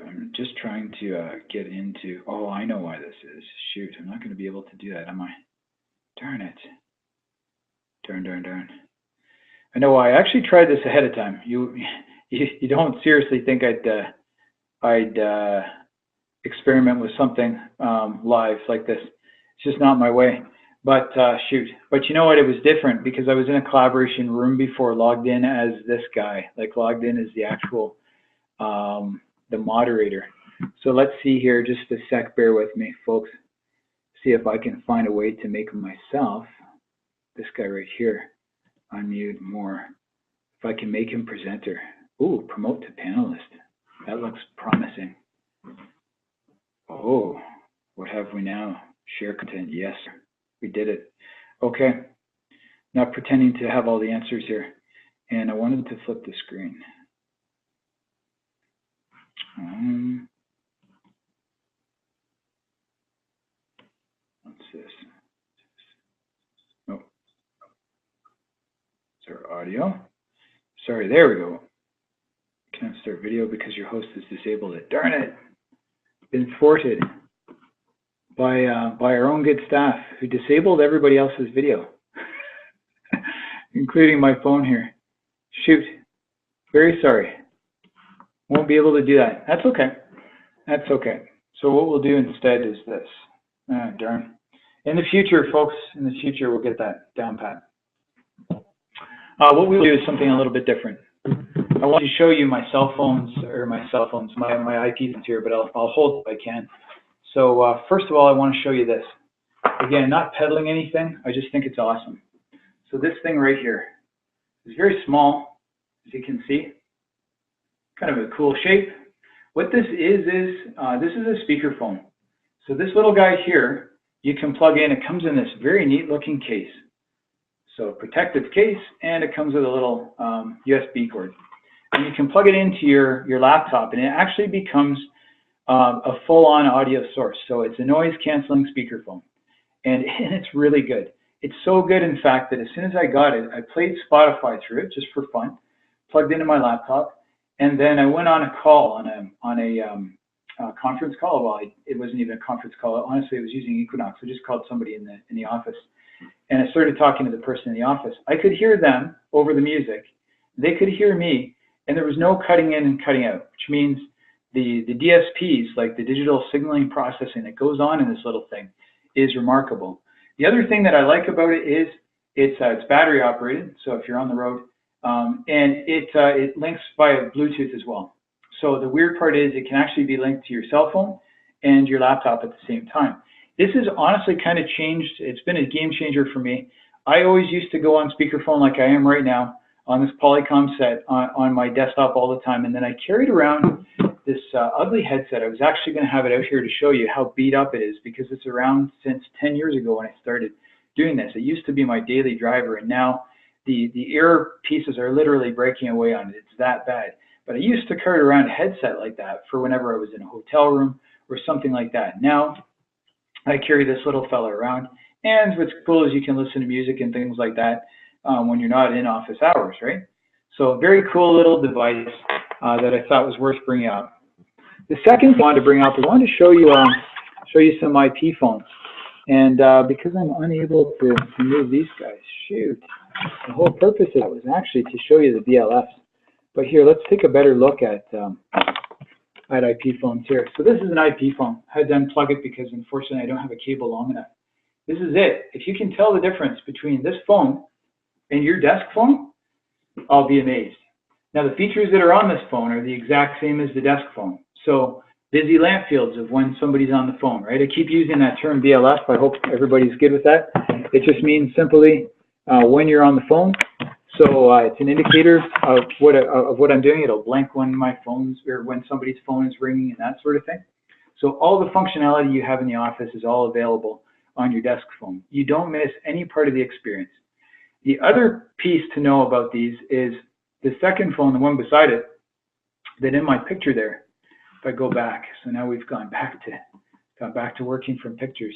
I'm just trying to get into, oh, I know why this is. Shoot, I'm not going to be able to do that, am I? Darn it. Darn. I know why. I actually tried this ahead of time. You don't seriously think I'd experiment with something live like this. It's just not my way. But shoot. But you know what? It was different because I was in a collaboration room before, logged in as this guy, like logged in as the actual the moderator. So let's see here, just a sec, bear with me, folks. See if I can find a way to make myself, this guy right here, unmute more. If I can make him presenter. Ooh, promote to panelist. That looks promising. Oh, what have we now? Share content. Yes, we did it. Okay, not pretending to have all the answers here. And I wanted to flip the screen. What's this? Oh, is there audio? Sorry, there we go. Can't start video because your host has disabled it. Darn it! Been thwarted by our own good staff who disabled everybody else's video, including my phone here. Shoot. Very sorry. Won't be able to do that. That's okay. That's okay. So what we'll do instead is this. Ah, darn. In the future, folks, in the future, we'll get that down pat. What we'll do is something a little bit different. I want to show you my cell phones, my IP phones here, but I'll hold if I can. So first of all, I want to show you this. Again, not peddling anything. I just think it's awesome. So this thing right here is very small, as you can see. kind of a cool shape. What this is this is a speakerphone. So this little guy here, you can plug in. It comes in this very neat looking case. So protective case, and it comes with a little USB cord. And you can plug it into your laptop, and it actually becomes a full-on audio source. So it's a noise canceling speakerphone, and it's really good. It's so good, in fact, that as soon as I got it, I played Spotify through it just for fun, plugged into my laptop, and then I went on a call on a conference call. Well, it wasn't even a conference call. Honestly, I was using Equinox. I just called somebody in the office, and I started talking to the person in the office. I could hear them over the music. They could hear me, and there was no cutting in and cutting out, which means the DSPs, like the digital signaling processing that goes on in this little thing, is remarkable. The other thing that I like about it is it's battery operated, so if you're on the road, and it links via Bluetooth as well. So the weird part is it can actually be linked to your cell phone and your laptop at the same time. This has honestly kind of changed. It's been a game changer for me. I always used to go on speakerphone like I am right now on this Polycom set on my desktop all the time, and then I carried around this ugly headset. I was actually going to have it out here to show you how beat up it is, because it's around since 10 years ago when I started doing this. It used to be my daily driver, and now the ear pieces are literally breaking away on it. It's that bad. But I used to carry around a headset like that for whenever I was in a hotel room or something like that. Now I carry this little fella around, and what's cool is you can listen to music and things like that when you're not in office hours, right? So very cool little device that I thought was worth bringing up. The second thing I wanted to bring up, I wanted to show you some IP phones. And because I'm unable to move these guys, shoot, the whole purpose of it was actually to show you the BLFs. But here, let's take a better look at IP phones here. So this is an IP phone. I had to unplug it because unfortunately I don't have a cable long enough. This is it. If you can tell the difference between this phone and your desk phone, I'll be amazed. Now the features that are on this phone are the exact same as the desk phone. So busy lamp fields of when somebody's on the phone, right? I keep using that term BLF. I hope everybody's good with that. It just means simply when you're on the phone. So it's an indicator of what I'm doing. It'll blink when my phone's or when somebody's phone is ringing and that sort of thing. So all the functionality you have in the office is all available on your desk phone. You don't miss any part of the experience. The other piece to know about these is the second phone, the one beside it, that in my picture there, if I go back, so now we've gone back to working from pictures.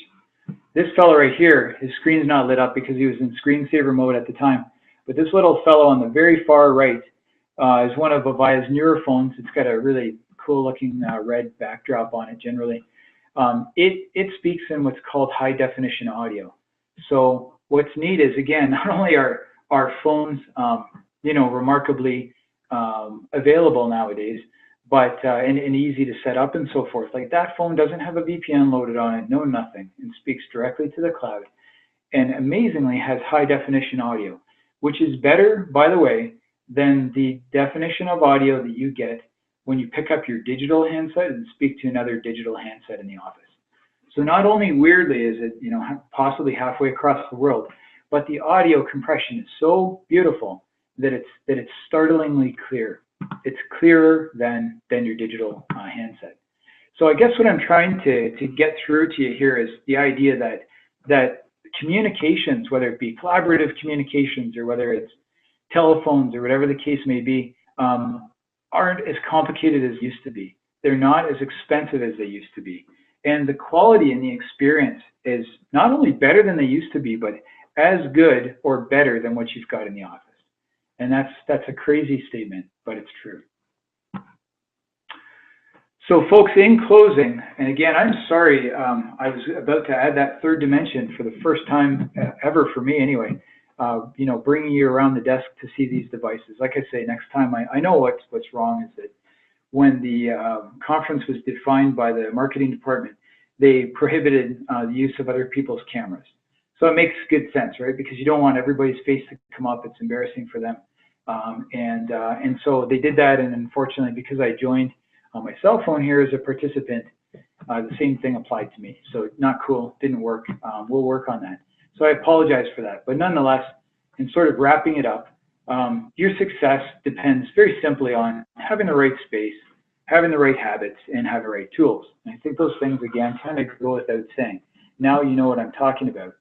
This fellow right here, his screen's not lit up because he was in screensaver mode at the time. But this little fellow on the very far right is one of Avaya's newer phones. It's got a really cool looking red backdrop on it generally. It speaks in what's called high definition audio. So what's neat is, again, not only are our phones remarkably available nowadays, but and easy to set up and so forth. Like that phone doesn't have a VPN loaded on it, no nothing, and speaks directly to the cloud. And amazingly has high definition audio, which is better, by the way, than the definition of audio that you get when you pick up your digital handset and speak to another digital handset in the office. So not only weirdly is it, possibly halfway across the world, but the audio compression is so beautiful that it's startlingly clear. It's clearer than your digital handset. So I guess what I'm trying to get through to you here is the idea that communications, whether it be collaborative communications or whether it's telephones or whatever the case may be, aren't as complicated as used to be. They're not as expensive as they used to be. And the quality and the experience is not only better than they used to be, but as good or better than what you've got in the office. And that's a crazy statement, but it's true. So folks, in closing, and again, I'm sorry, I was about to add that third dimension for the first time ever for me anyway, bringing you around the desk to see these devices. Like I say, next time, I know what's wrong is that when the conference was defined by the marketing department, they prohibited the use of other people's cameras. So it makes good sense, right? Because you don't want everybody's face to come up. It's embarrassing for them. And so they did that, and unfortunately, because I joined on my cell phone here as a participant, the same thing applied to me. So not cool, didn't work. We'll work on that. So I apologize for that. But nonetheless, in sort of wrapping it up, your success depends very simply on having the right space, having the right habits, and having the right tools. And I think those things, again, kind of go without saying. Now you know what I'm talking about.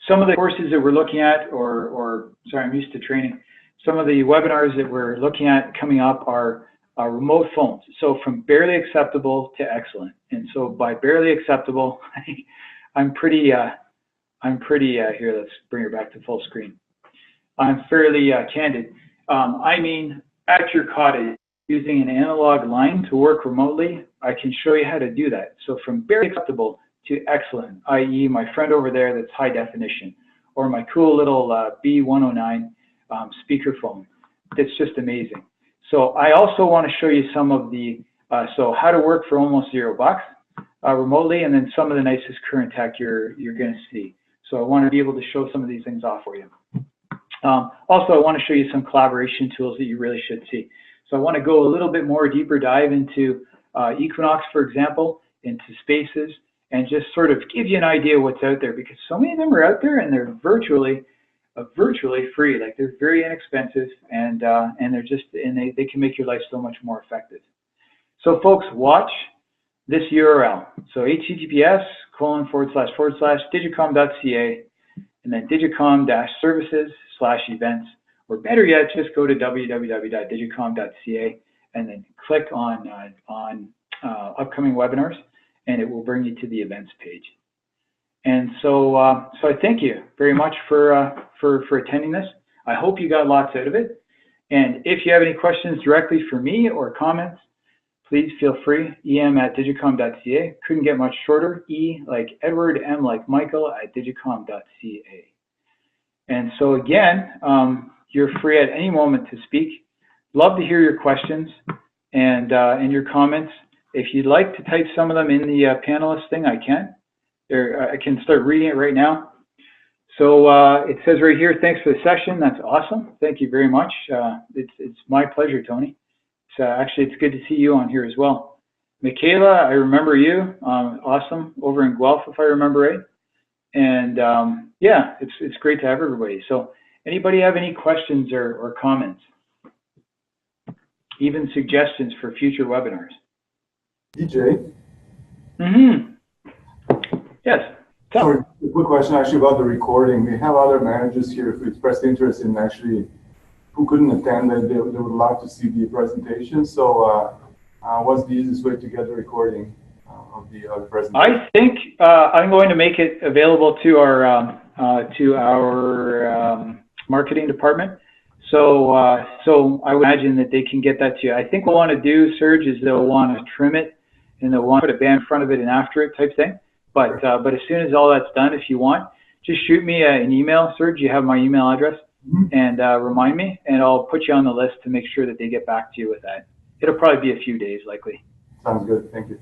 Some of the courses that we're looking at, or sorry, I'm used to training. Some of the webinars that we're looking at coming up are remote phones. So from barely acceptable to excellent. And so by barely acceptable, I'm pretty here, let's bring her back to full screen. I'm fairly candid. I mean, at your cottage, using an analog line to work remotely, I can show you how to do that. So from barely acceptable to excellent, i.e. my friend over there that's high definition, or my cool little B109 speakerphone. That's just amazing. So I also want to show you some of the, so how to work for almost $0 remotely, and then some of the nicest current tech you're going to see. So I want to be able to show some of these things off for you. Also, I want to show you some collaboration tools that you really should see. So I want to go a little bit more deeper dive into Equinox, for example, into Spaces, and just sort of give you an idea of what's out there, because so many of them are out there and they're virtually free. Like, they're very inexpensive, and they're just, and they can make your life so much more effective. So folks, watch this URL. So https://digicom.ca, and then digicom-services/events, or better yet, just go to www.digicom.ca and then click on upcoming webinars, and it will bring you to the events page. And so, so I thank you very much for attending this. I hope you got lots out of it. And if you have any questions directly for me or comments, please feel free. em@digicom.ca. Couldn't get much shorter. E like Edward, M like Michael @digicom.ca. And so again, you're free at any moment to speak. Love to hear your questions and your comments. If you'd like to type some of them in the panelist thing, I can. I can start reading it right now. So it says right here, thanks for the session. That's awesome. Thank you very much. It's my pleasure, Tony. Actually, it's good to see you on here as well. Michaela, I remember you. Awesome. Over in Guelph, if I remember right. And yeah, it's great to have everybody. So anybody have any questions or comments? Even suggestions for future webinars? DJ? Mm-hmm. Yes. Sorry, a quick question actually about the recording. We have other managers here who expressed interest in actually, who couldn't attend, they would love to see the presentation. So what's the easiest way to get the recording of the presentation? I think I'm going to make it available to our marketing department. So so I would imagine that they can get that to you. I think what we'll want to do, Serge, is they'll want to trim it, and they'll want to put a band in front of it and after it type thing. But as soon as all that's done, if you want, just shoot me an email, Serge. You have my email address, and remind me, and I'll put you on the list to make sure that they get back to you with that. It'll probably be a few days, likely. Sounds good. Thank you.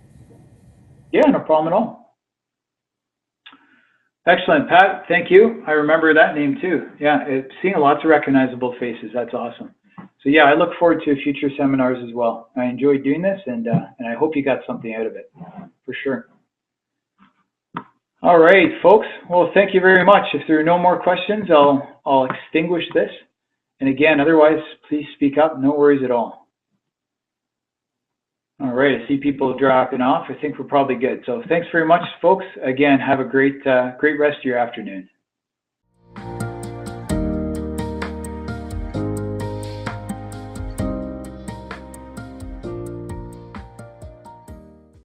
Yeah, no problem at all. Excellent, Pat. Thank you. I remember that name too. Yeah, seeing lots of recognizable faces. That's awesome. So yeah, I look forward to future seminars as well. I enjoyed doing this, and I hope you got something out of it, for sure. All right, folks. Well, thank you very much. If there are no more questions, I'll extinguish this. And again, otherwise, please speak up. No worries at all. All right, I see people dropping off. I think we're probably good. So thanks very much, folks. Again, have a great rest of your afternoon.